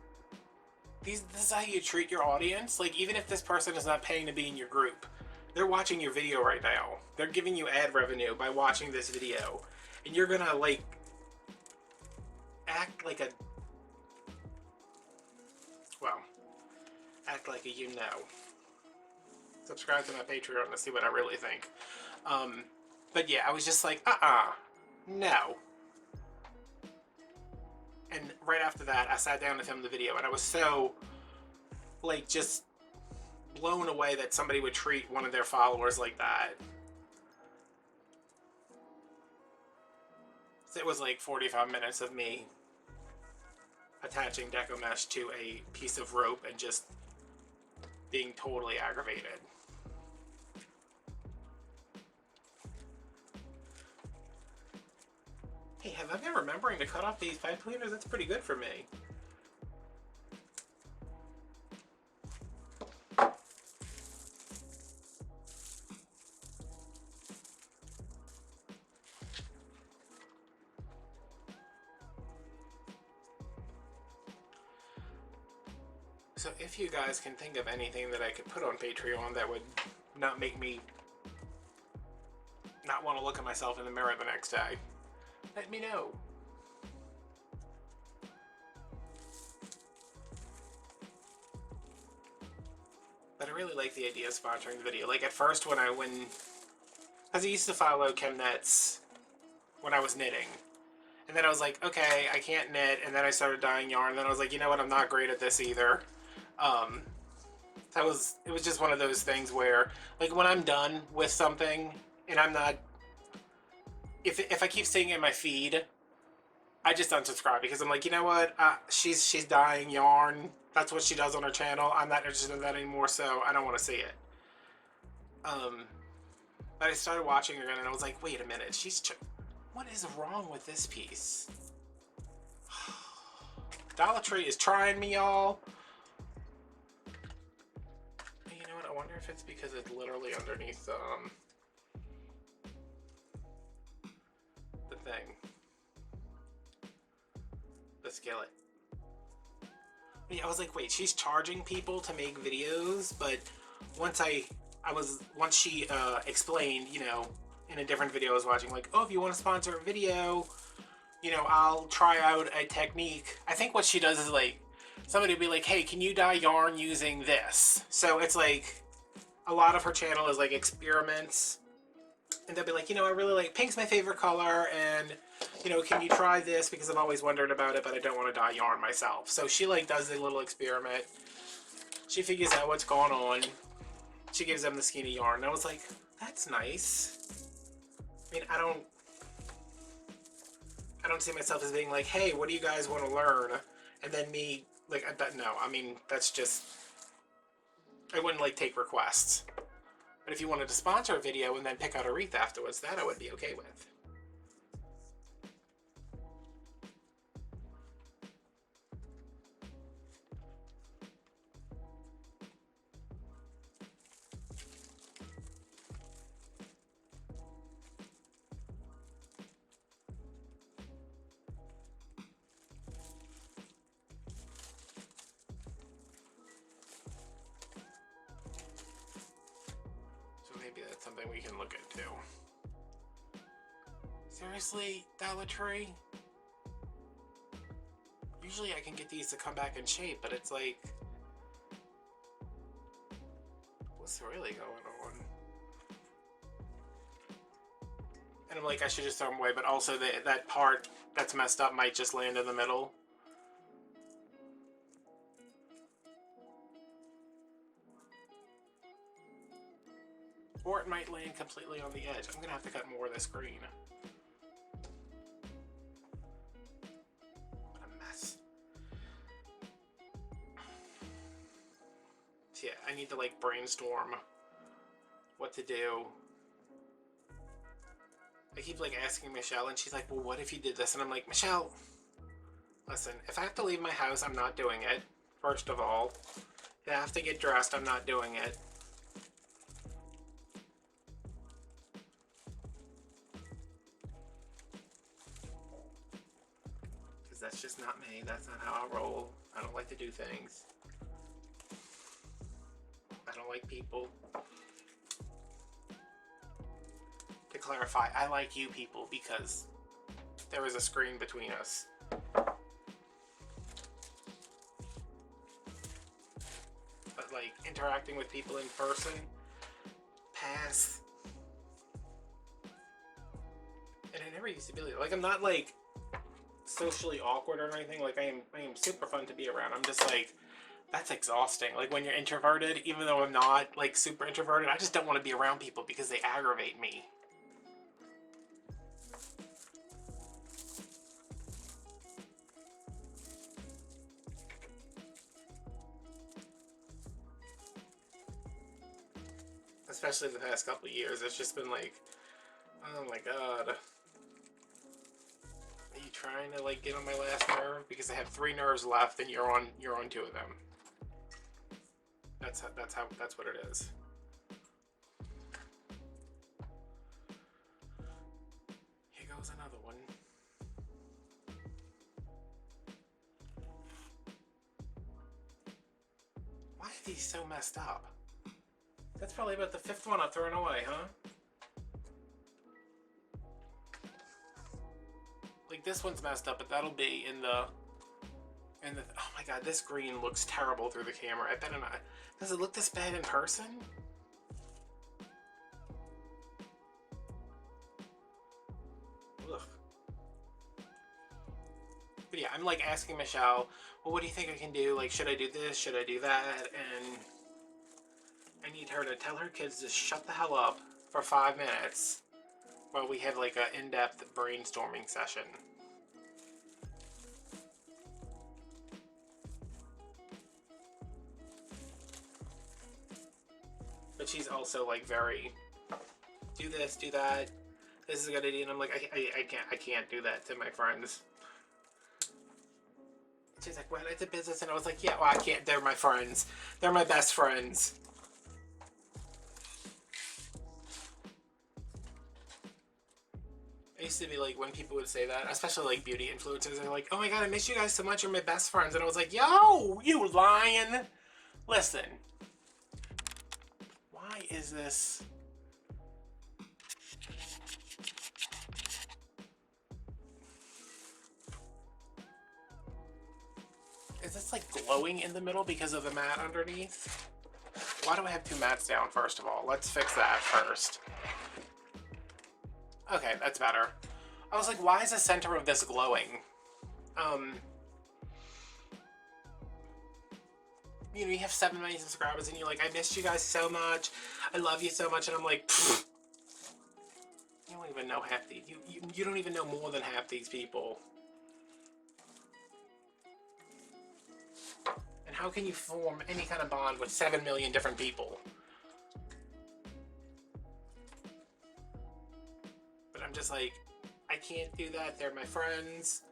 this is how you treat your audience? Like, even if this person is not paying to be in your group, they're watching your video right now. They're giving you ad revenue by watching this video, and you're gonna like act like a, well, act like a subscribe to my Patreon to see what I really think. But yeah, I was just like, no. And right after that, I sat down to film the video, and I was so, like, just blown away that somebody would treat one of their followers like that. So it was like 45 minutes of me attaching deco mesh to a piece of rope and just being totally aggravated. Hey, have I been remembering to cut off these pipe cleaners? That's pretty good for me. So if you guys can think of anything that I could put on Patreon that would not make me not want to look at myself in the mirror the next day, let me know. But I really like the idea of sponsoring the video. Like at first because I used to follow ChemNet's when I was knitting. And then I was like, okay, I can't knit. And then I started dyeing yarn. And then I was like, you know what, I'm not great at this either. It was just one of those things where, like, when I'm done with something and I'm not, if I keep seeing it in my feed, I just unsubscribe because I'm like, you know what, she's dyeing yarn. That's what she does on her channel. I'm not interested in that anymore, so I don't want to see it. But I started watching her again, and I was like, wait a minute, what is wrong with this piece? Dollar Tree is trying me, y'all. You know what? I wonder if it's because it's literally underneath the thing, the skillet. Yeah, I was like, wait, she's charging people to make videos, but once she explained, you know, in a different video I was watching, like, oh, if you want to sponsor a video, you know, I'll try out a technique. I think what she does is like, somebody will be like, hey, can you dye yarn using this? So it's like, a lot of her channel is like experiments, and they'll be like, you know, I really like pink's my favorite color, and you know, can you try this because I've always wondered about it, but I don't want to dye yarn myself. So she like does a little experiment. She figures out what's going on. She gives them the skinny yarn. And I was like, that's nice. I mean, I don't see myself as being like, hey, what do you guys want to learn? And then me, like, no, I mean, that's just, I wouldn't like take requests. But if you wanted to sponsor a video and then pick out a wreath afterwards, that I would be okay with. Maybe that's something we can look into. Seriously, Dollar Tree? Usually I can get these to come back in shape, but it's like, what's really going on? And I'm like, I should just throw them away, but also that part that's messed up might just land in the middle. Or it might land completely on the edge. I'm gonna have to cut more of this green. What a mess. So yeah, I need to like brainstorm what to do. I keep like asking Michelle and she's like, well, what if you did this? And I'm like, Michelle, listen, if I have to leave my house, I'm not doing it. First of all, if I have to get dressed, I'm not doing it. Because that's just not me. That's not how I roll. I don't like to do things. I don't like people. To clarify, I like you people because there was a screen between us. But like interacting with people in person, pass. And I never used to be like, I'm not like socially awkward or anything. Like I am super fun to be around. I'm just like, that's exhausting. Like when you're introverted, even though I'm not like super introverted, I just don't want to be around people because they aggravate me. Especially the past couple of years, it's just been like, oh my god. Are you trying to like get on my last nerve? Because I have 3 nerves left and you're on 2 of them. That's what it is. Here goes another one. Why are these so messed up? That's probably about the 5th one I've thrown away, huh? Like this one's messed up, but that'll be in the oh my god, this green looks terrible through the camera. I better not. Does it look this bad in person? Ugh. But yeah, I'm like asking Michelle, well, what do you think I can do? Like, should I do this? Should I do that? And I need her to tell her kids to shut the hell up for 5 minutes while we have like an in-depth brainstorming session. But she's also like very, do this, do that. This is a good idea, and I'm like, I can't do that to my friends. She's like, well, it's a business, and I was like, yeah, well, I can't. They're my friends. They're my best friends. I used to be like, when people would say that, especially like beauty influencers, they're like, oh my god, I miss you guys so much. You're my best friends, and I was like, yo, you lying. Listen. Why is this? Is this like glowing in the middle because of the mat underneath? Why do I have 2 mats down, first of all? Let's fix that first. Okay, that's better. I was like, why is the center of this glowing? You know, you have 7 million subscribers and you're like, I missed you guys so much. I love you so much. And I'm like, pfft. You don't even know half these. You don't even know more than half these people. And how can you form any kind of bond with 7 million different people? But I'm just like, I can't do that. They're my friends.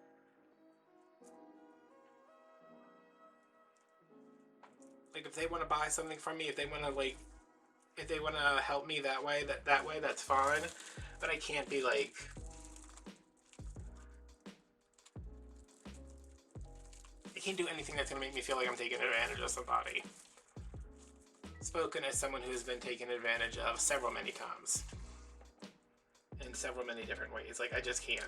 Like, if they want to buy something from me, if they want to, like, if they want to help me that way, that's fine. But I can't be like, I can't do anything that's going to make me feel like I'm taking advantage of somebody. Spoken as someone who has been taken advantage of several many times. In several many different ways. Like, I just can't.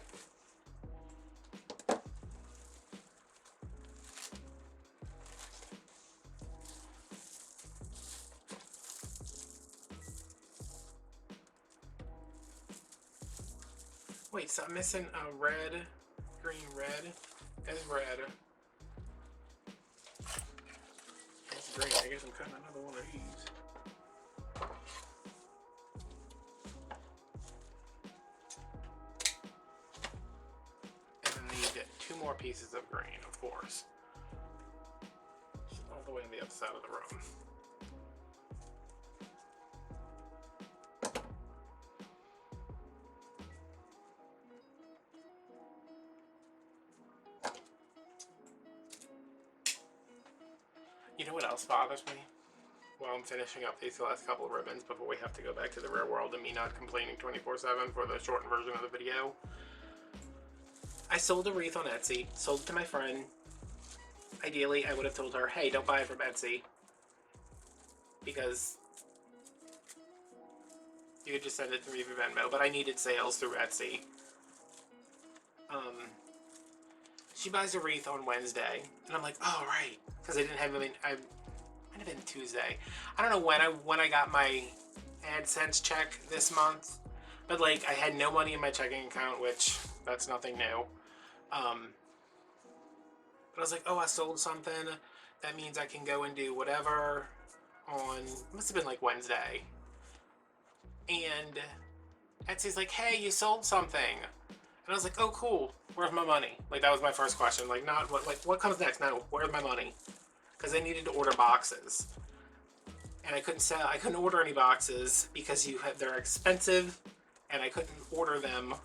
Wait, so I'm missing a red, green, red. That's red. That's green. I guess I'm cutting another one of these. pieces of green, of course. All the way on the other side of the room. You know what else bothers me? While I'm finishing up these last couple of ribbons before we have to go back to the real world and me not complaining 24/7 for the shortened version of the video. I sold a wreath on Etsy, sold it to my friend. Ideally, I would have told her, hey, don't buy it from Etsy, because you could just send it through Venmo, but I needed sales through Etsy. She buys a wreath on Wednesday, and I'm like, oh, right, because I didn't have them in, I might have been Tuesday. I don't know when I got my AdSense check this month, but like I had no money in my checking account, which that's nothing new. But I was like, oh, I sold something. That means I can go and do whatever on, must have been like Wednesday. And Etsy's like, hey, you sold something. And I was like, oh, cool. Where's my money? Like, that was my first question. Like, not what, like, what comes next? No, where's my money? Because I needed to order boxes. And I couldn't order any boxes because they're expensive, and I couldn't order them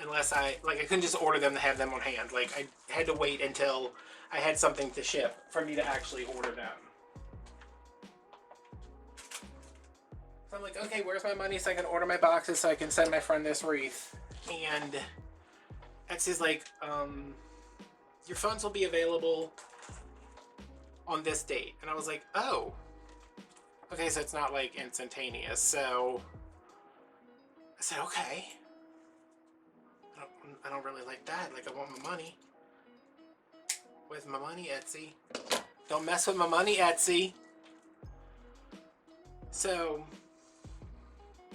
unless I couldn't just order them to have them on hand. Like, I had to wait until I had something to ship for me to actually order them. So I'm like, okay, where's my money so I can order my boxes so I can send my friend this wreath? And Etsy's like, your funds will be available on this date. And I was like, oh. Okay, so it's not like instantaneous. So I said, okay. I don't really like that. Like, I want my money. Where's my money, Etsy? Don't mess with my money, Etsy. So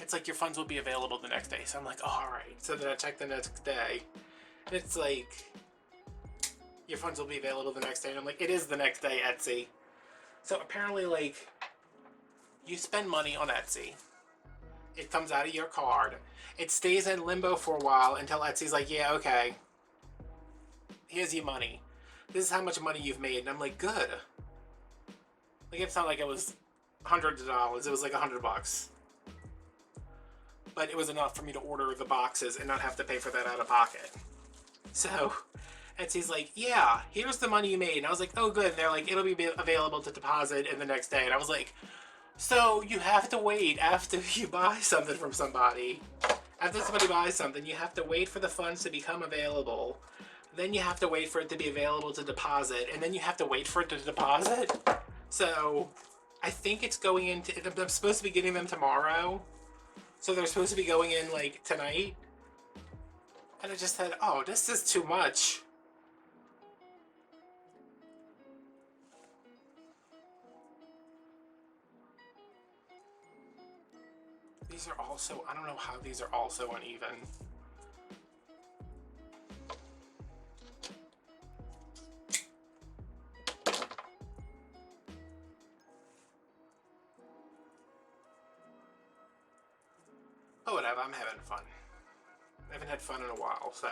it's like, your funds will be available the next day. So I'm like, oh, all right. So then I check the next day. And it's like, your funds will be available the next day. And I'm like, it is the next day, Etsy. So apparently, like, you spend money on Etsy. It comes out of your card. It stays in limbo for a while until Etsy's like, yeah, okay. Here's your money. This is how much money you've made. And I'm like, good. Like, it's not like it was hundreds of dollars. It was like $100. But it was enough for me to order the boxes and not have to pay for that out of pocket. So Etsy's like, yeah, here's the money you made. And I was like, oh, good. And they're like, it'll be available to deposit in the next day. And I was like, so you have to wait after you buy something from somebody. After somebody buys something, you have to wait for the funds to become available. Then you have to wait for it to be available to deposit. And then you have to wait for it to deposit. So I think it's going into, I'm supposed to be getting them tomorrow. So they're supposed to be going in like tonight. And I just said, oh, this is too much. These are also, I don't know how these are all so uneven. But whatever, I'm having fun. I haven't had fun in a while, so.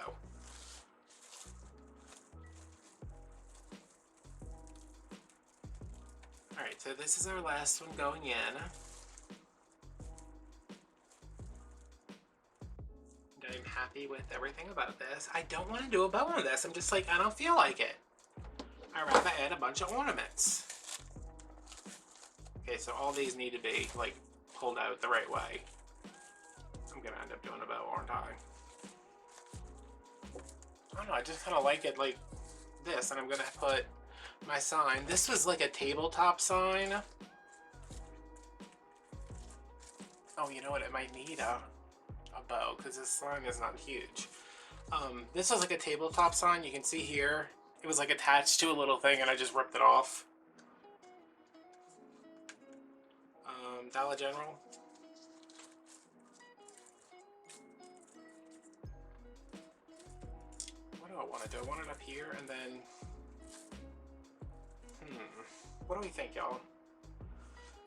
Alright, so this is our last one going in. And I'm happy with everything about this. I don't want to do a bow on this. I'm just like, I don't feel like it. I'd rather add a bunch of ornaments. Okay, so all these need to be, like, pulled out the right way. I'm gonna end up doing a bow, aren't I? I don't know, I just kind of like it like this, and I'm gonna put my sign. This was like a tabletop sign. Oh, you know what? It might need a bow, because this sign is not huge. This was like a tabletop sign. You can see here, it was like attached to a little thing, and I just ripped it off. Dollar General. What do I want to do? I want it up here, and then... What do we think, y'all?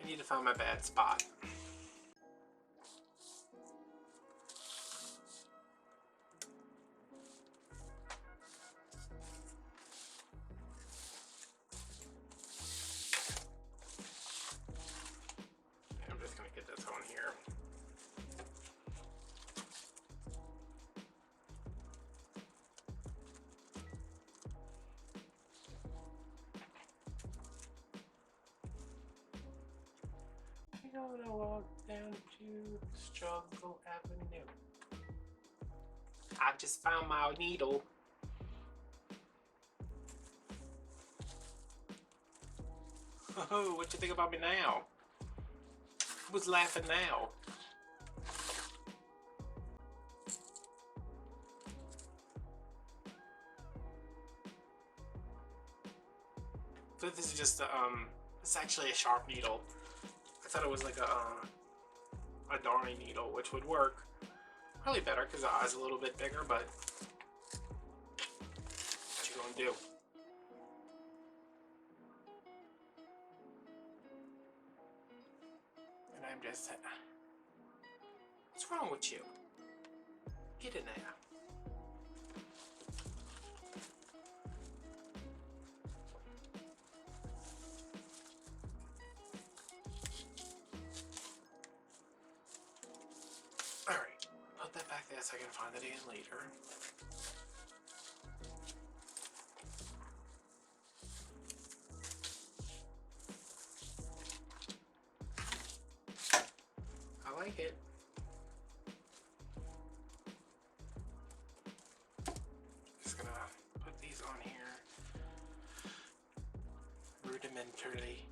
I need to find my bad spot. gonna walk down to Struggle Avenue. I just found my needle. Oh, what you think about me now? Who's laughing now? So this is just it's actually a sharp needle. I thought it was like a darning needle, which would work probably better because the eye's a little bit bigger, but what you gonna do? And I'm just, what's wrong with you? Get in there. Alright, put that back there so I can find it again later. I like it. Just gonna put these on here rudimentarily.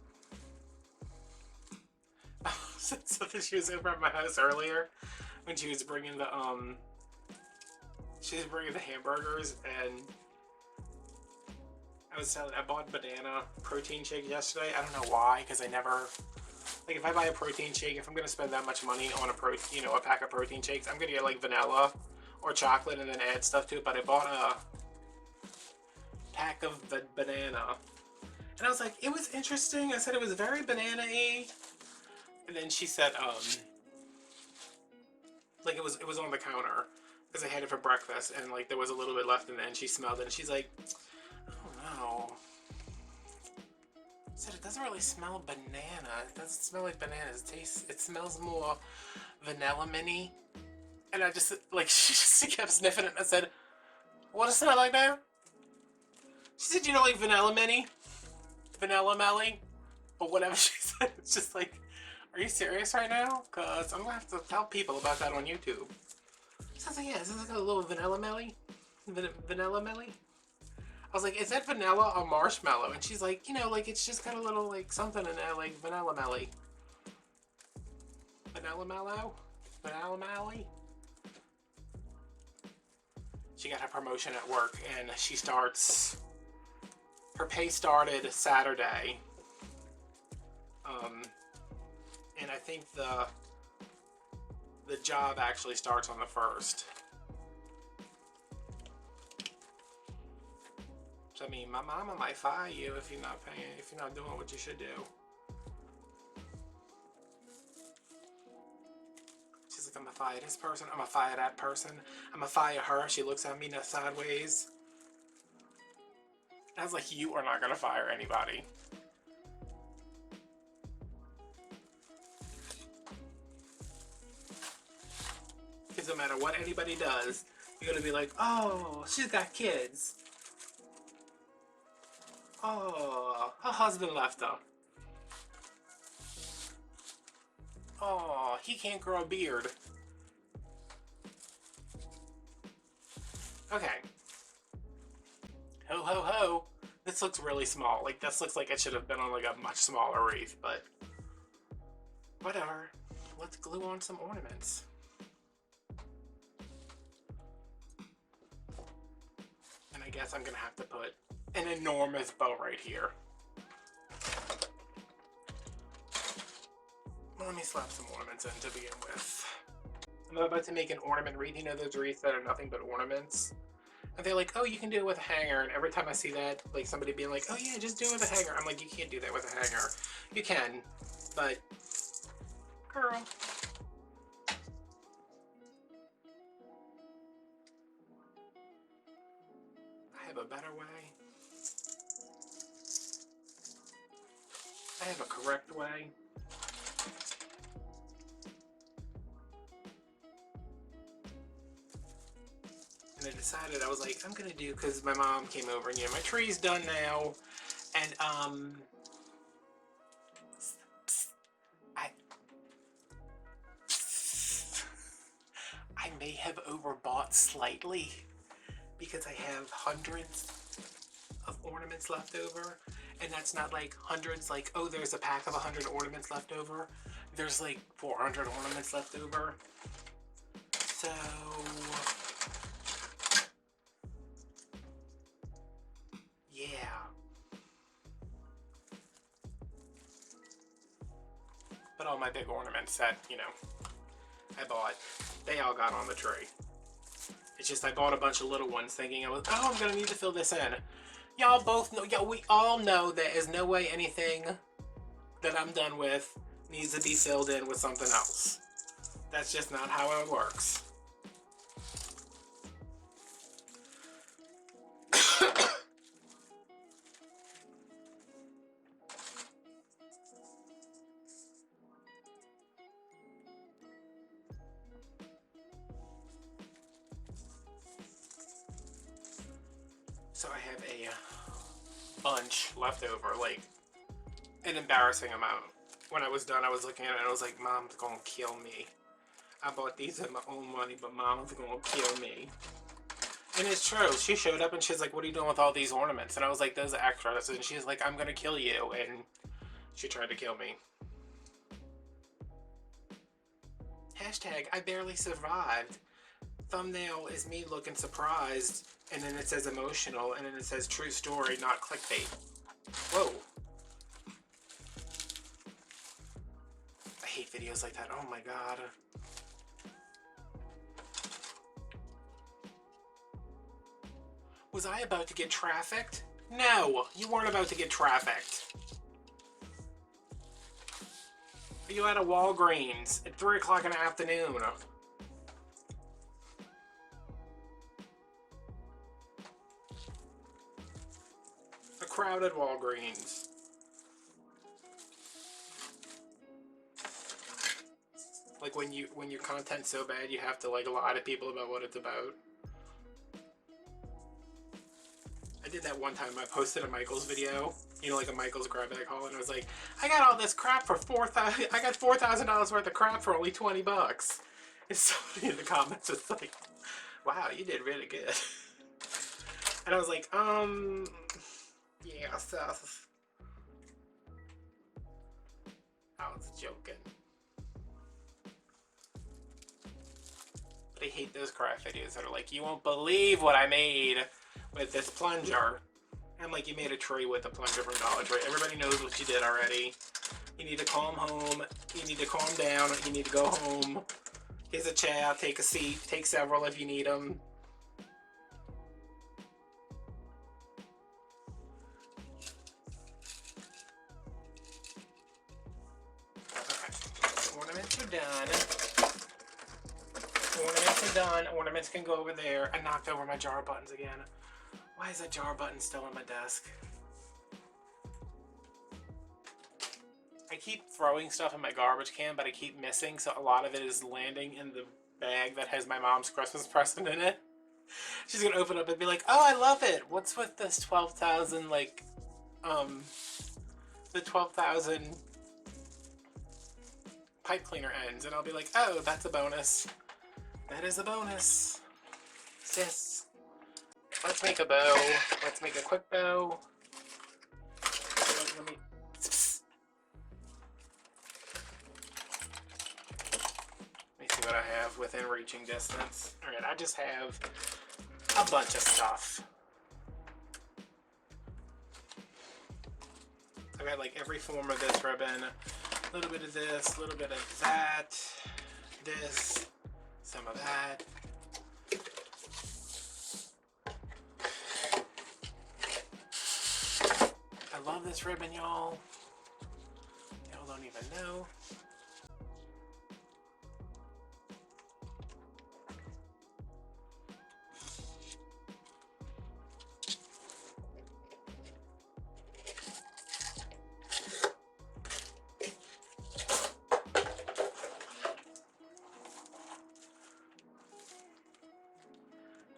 So she was over at my house earlier when she was bringing the hamburgers, and I bought banana protein shake yesterday. I don't know why, because I never, like, if I buy a protein shake, if I'm gonna spend that much money on a pack of protein shakes, I'm gonna get like vanilla or chocolate and then add stuff to it. But I bought a pack of banana, and I was like, it was interesting. I said it was very banana-y, and then she said like it was on the counter because I had it for breakfast, and like there was a little bit left in there, and she smelled it, and she's like, oh no. I said it doesn't really smell banana. It doesn't smell like bananas. It smells more vanilla mini. And I just like she kept sniffing it, and I said, what does it smell like now? She said, you know, like vanilla mini? Vanilla melly? Or whatever she said. It's just like, are you serious right now? Because I'm going to have to tell people about that on YouTube. Sounds like, yeah, is this like a little vanilla melly? Vanilla melly? I was like, is that vanilla or marshmallow? And she's like, you know, like it's just got a little like something in there, like vanilla melly. Vanilla mellow? Vanilla melly? She got a promotion at work, and her pay started Saturday. And I think the job actually starts on the 1st. So I mean, my mama might fire you if you're not doing what you should do. She's like, I'm gonna fire this person, I'm gonna fire that person, I'm gonna fire her. She looks at me sideways. I was like, you are not gonna fire anybody. Because no matter what anybody does, you're gonna be like, oh, she's got kids. Oh, her husband left her. Oh, he can't grow a beard. Okay. Ho ho ho. This looks really small. Like, this looks like it should have been on like a much smaller wreath, but whatever. Let's glue on some ornaments. And I guess I'm gonna have to put an enormous bow right here. Let me slap some ornaments in to begin with. I'm about to make an ornament wreath. You know those wreaths that are nothing but ornaments? And they're like, oh, you can do it with a hanger. And every time I see that, like somebody being like, oh yeah, just do it with a hanger. I'm like, you can't do that with a hanger. You can, but girl. I have a better way. I have a correct way. And I decided, I was like, I'm gonna do, because my mom came over and, you know, my tree's done now. And, may have overbought slightly because I have hundreds of ornaments left over, and that's not like hundreds like, oh, there's a pack of 100 ornaments left over. There's like 400 ornaments left over. So yeah. But all my big ornaments that, you know, I bought, they all got on the tree. It's just I bought a bunch of little ones thinking I was, oh, I'm gonna need to fill this in. Y'all both know, yeah, we all know there is no way anything that I'm done with needs to be filled in with something else. That's just not how it works. So I have a bunch left over, like an embarrassing amount. When I was done, I was looking at it and I was like, Mom's gonna kill me. I bought these with my own money, but Mom's gonna kill me. And it's true. She showed up and she's like, what are you doing with all these ornaments? And I was like, those are extras. And she's like, I'm gonna kill you. And she tried to kill me. Hashtag, I barely survived. Thumbnail is me looking surprised, and then it says emotional, and then it says true story, not clickbait. Whoa. I hate videos like that. Oh my god. Was I about to get trafficked? No, you weren't about to get trafficked. Are you at a Walgreens at 3 o'clock in the afternoon? A crowded Walgreens. Like when your content's so bad you have to like lie to people about what it's about. I did that one time. I posted a Michaels video, you know, like a Michaels grab bag haul, and I was like, I got all this crap for $4,000. I got $4,000 worth of crap for only 20 bucks. And somebody in the comments was like, wow, you did really good. And I was like, yeah, Seth. I was joking. But I hate those craft videos that are like, you won't believe what I made with this plunger. I'm like, you made a tree with a plunger from Dollar Tree. Everybody knows what you did already. You need to calm home. You need to calm down. You need to go home. Here's a chair. Take a seat. Take several if you need them. Okay. Ornaments are done. Ornaments are done. Ornaments can go over there. I knocked over my jar buttons again. Why is that jar button still on my desk? I keep throwing stuff in my garbage can, but I keep missing, so a lot of it is landing in the bag that has my mom's Christmas present in it. She's gonna open it up and be like, oh, I love it. What's with this 12,000, like, the 12,000 pipe cleaner ends? And I'll be like, oh, that's a bonus. That is a bonus. Sis. Let's make a bow. Let's make a quick bow. Let me see what I have within reaching distance. Alright, I just have a bunch of stuff. I've got like every form of this ribbon. A little bit of this, a little bit of that, this, some of that. I love this ribbon, y'all. Y'all don't even know.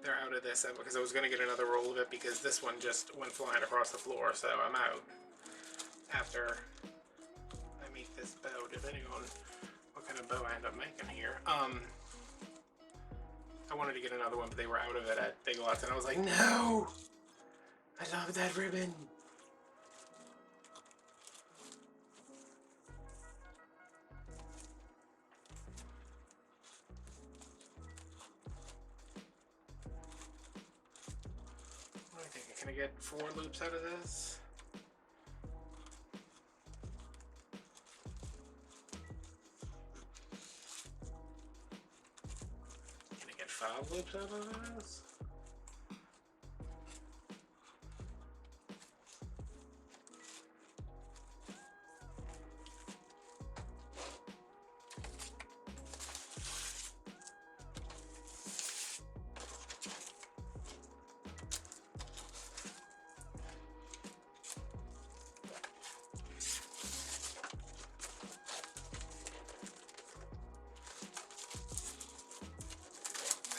They're out of this because I was going to get another roll of it because this one just went flying across the floor, so I'm out after I make this bow, depending on what kind of bow I end up making here. I wanted to get another one, but they were out of it at Big Lots, and I was like, no! I love that ribbon! What do I think? Can I get 4 loops out of this? Can I get 5 loops out of this?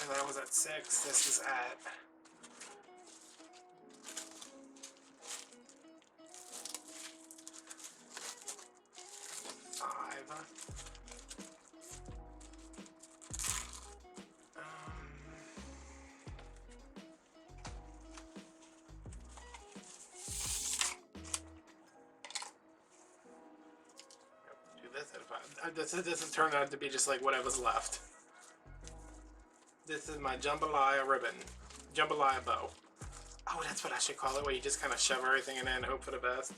That was at 6, this is at 5. Do this at 5. This has turned out to be just like whatever's left. This is my jambalaya ribbon. Jambalaya bow. Oh, that's what I should call it, where you just kind of shove everything in and hope for the best.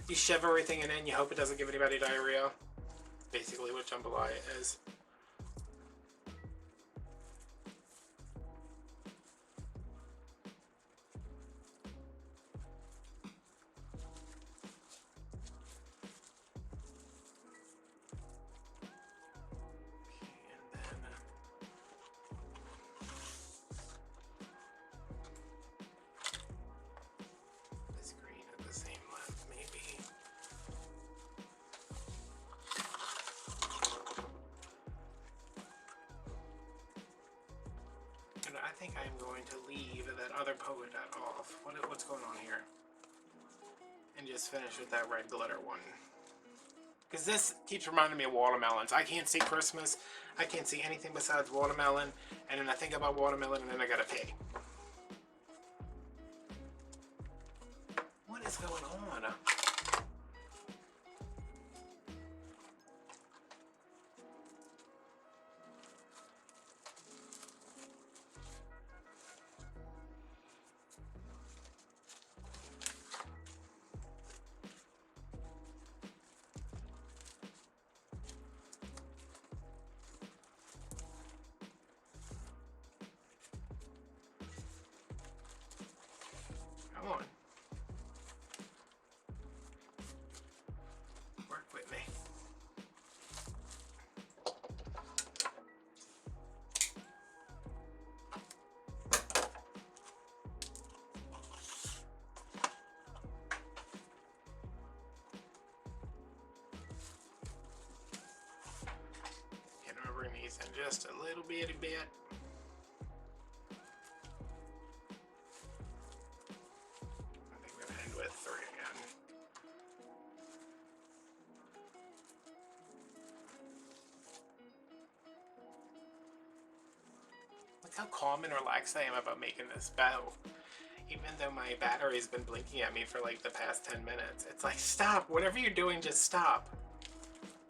You shove everything in and you hope it doesn't give anybody diarrhea. Basically what jambalaya is. I think I'm going to leave that other polka dot off. What's going on here? And just finish with that red glitter one. Because this keeps reminding me of watermelons. I can't see Christmas. I can't see anything besides watermelon. And then I think about watermelon and then I gotta pay. What is going on? Come on. Work with me. Can I bring these in just a little bitty bit? With 3 again. Look how calm and relaxed I am about making this bow. Even though my battery's been blinking at me for like the past 10 minutes. It's like, stop, whatever you're doing, just stop.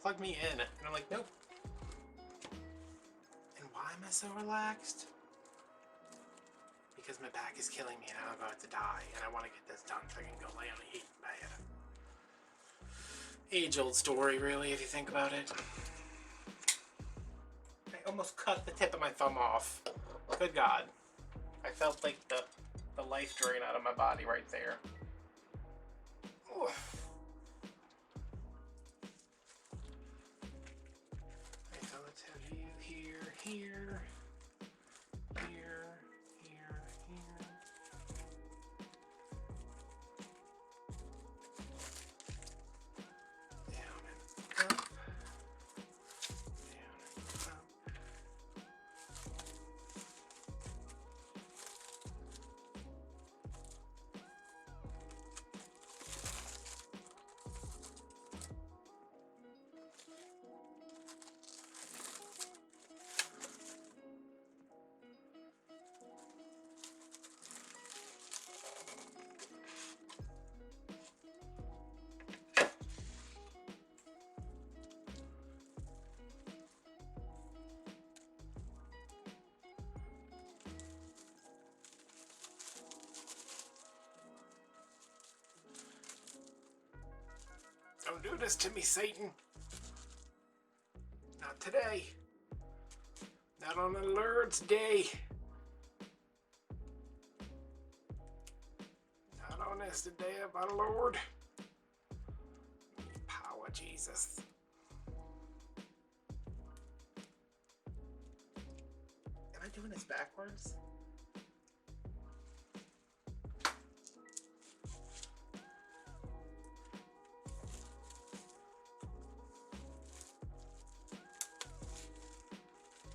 Plug me in. And I'm like, nope. And why am I so relaxed? Because my back is killing me and I'm about to die, and I want to get this done so I can go lay on a heat pad. Age-old story, really, if you think about it. I almost cut the tip of my thumb off. Good God. I felt like the life drain out of my body right there. Oof. Okay, so let's have you here, here. Don't do this to me, Satan. Not today. Not on the Lord's day. Not on this, the day of our Lord. Power, Jesus. Am I doing this backwards?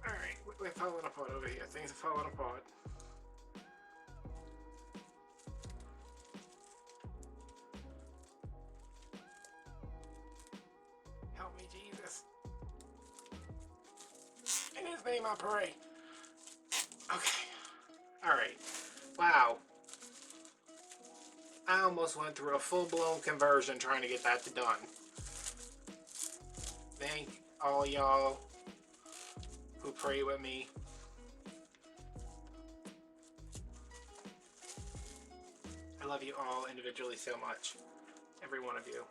Alright, we're falling apart over here. Things are falling apart. Help me, Jesus. In his name I pray. Okay. Alright. Wow. I almost went through a full-blown conversion trying to get that done. Thank all y'all who pray with me. I love you all individually so much. Every one of you.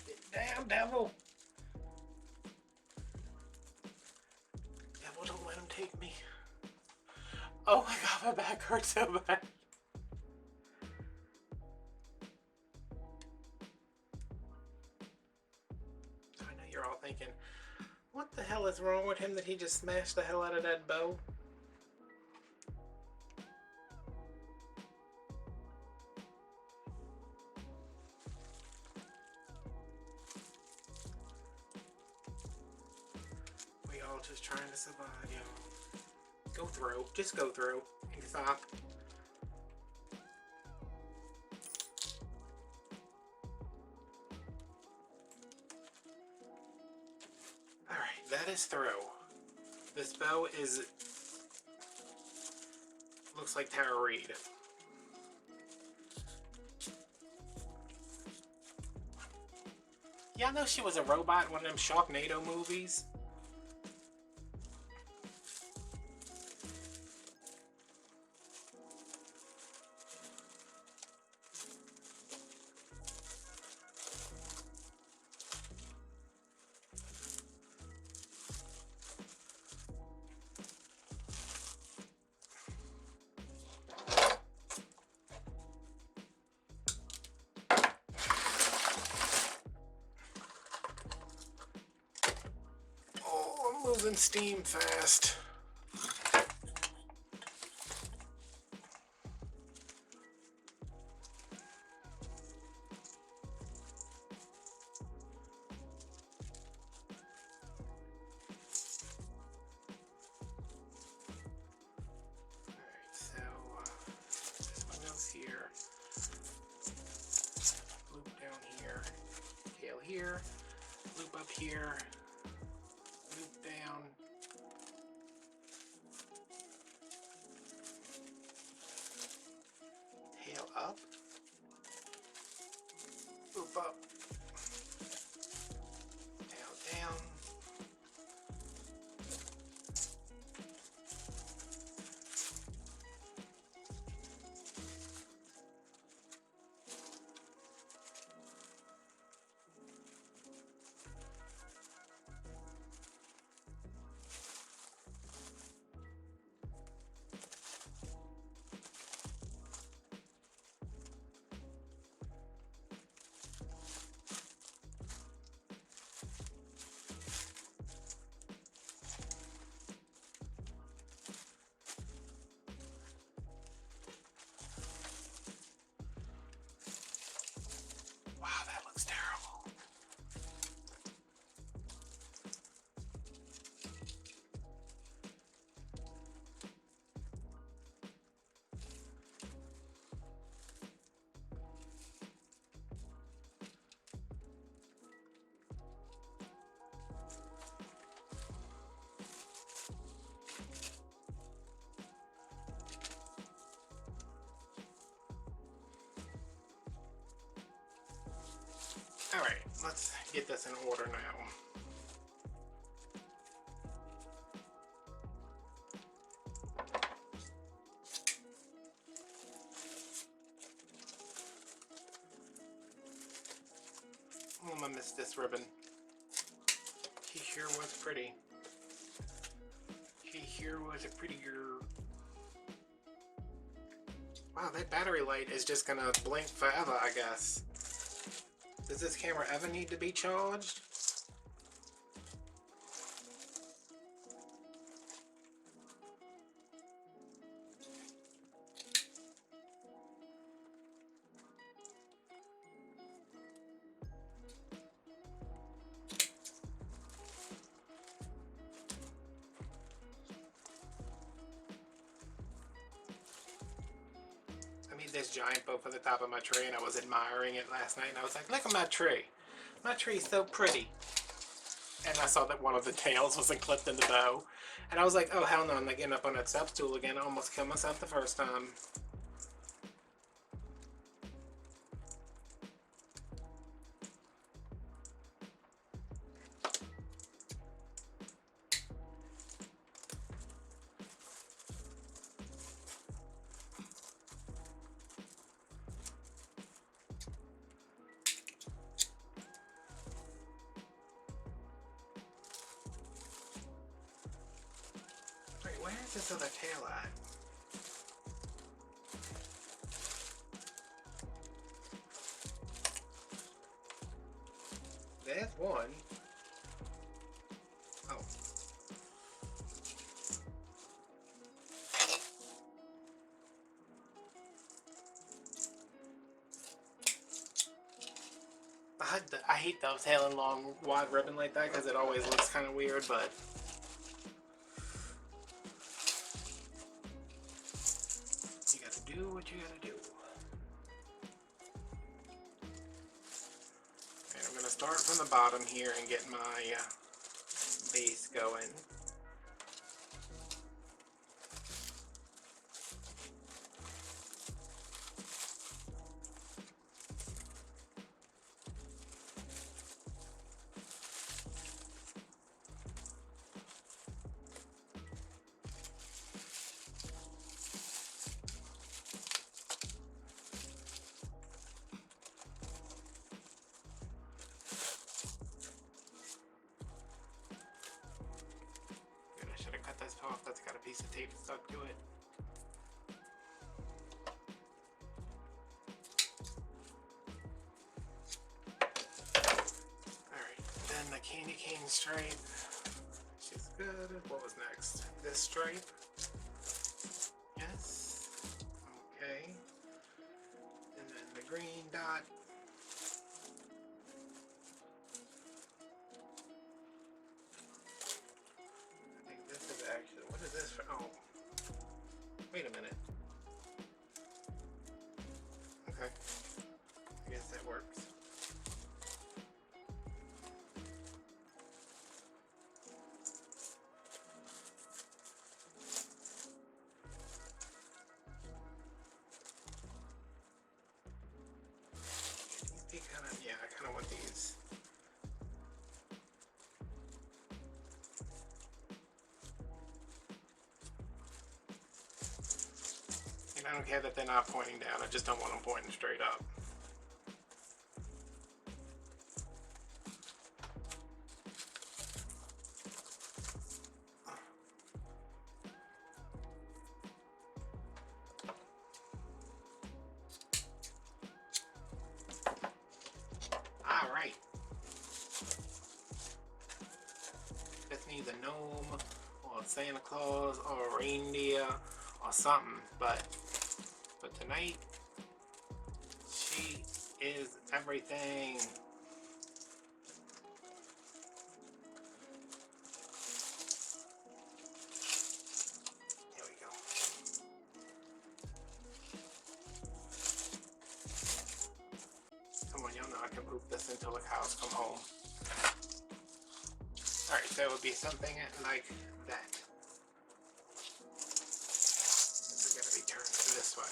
Get down, devil! Devil, don't let him take me. Oh my god, my back hurts so bad. I know you're all thinking, what the hell is wrong with him that he just smashed the hell out of that bow? We all just trying to survive, y'all. Go through. Just go through. And stop. Alright, that is through. This bow is... looks like Tara Reid. Y'all know she was a robot in one of them Sharknado movies? Losing steam fast. Alright, so this one goes here. Loop down here. Tail here. Loop up here. Down. Tail up. Loop up. Tail down. Wow, that looks terrible. Alright, let's get this in order now. I miss this ribbon. He sure was pretty. He sure was a pretty girl. Wow, that battery light is just gonna blink forever, I guess. Does this camera ever need to be charged? I made this giant bow for the top of my tree and I was admiring it last night and I was like, look at my tree. My tree's so pretty. And I saw that one of the tails wasn't clipped in the bow. And I was like, oh hell no, I'm not getting up on that sub stool again. I almost killed myself the first time. Wait, where is this other tail at? There's one. Oh. I hate those tail and long wide ribbon like that because it always looks kind of weird, but you gotta do what you gotta do. And I'm gonna start from the bottom here and get my base going. Off, that's got a piece of tape stuck to it. Alright, then the candy cane stripe. She's good. What was next? This stripe? Yes. Okay. And then the green dot. Actually, what is this for? Oh, wait a minute. Okay, I guess that works. These kind of, yeah, I kind of want these. I don't care that they're not pointing down, I just don't want them pointing straight up. Alright. This needs a gnome, or a Santa Claus, or a reindeer, or something, but tonight, she is everything. Here we go. Come on, y'all know I can poop this until the cows come home. Alright, so it would be something like that. This is going to be turned this way.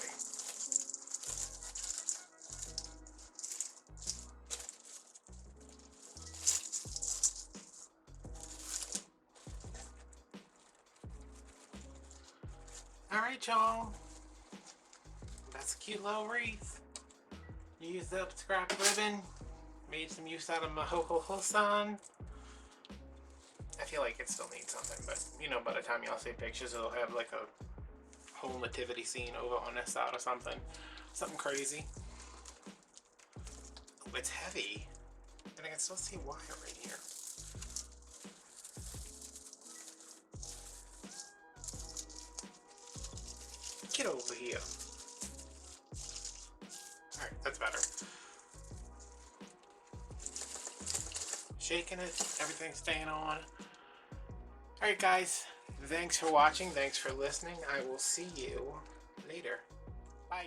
Alright, y'all. That's a cute little wreath. You use the scrap ribbon. made some use out of my ho-ho-ho-san. I feel like it still needs something, but you know, by the time y'all see pictures, it'll have like a whole nativity scene over on this side or something. Something crazy. Oh, it's heavy. And I can still see wire right here. Get over here. Alright, that's better. Shaking it, everything's staying on. Alright guys, thanks for watching, thanks for listening. I will see you later. Bye.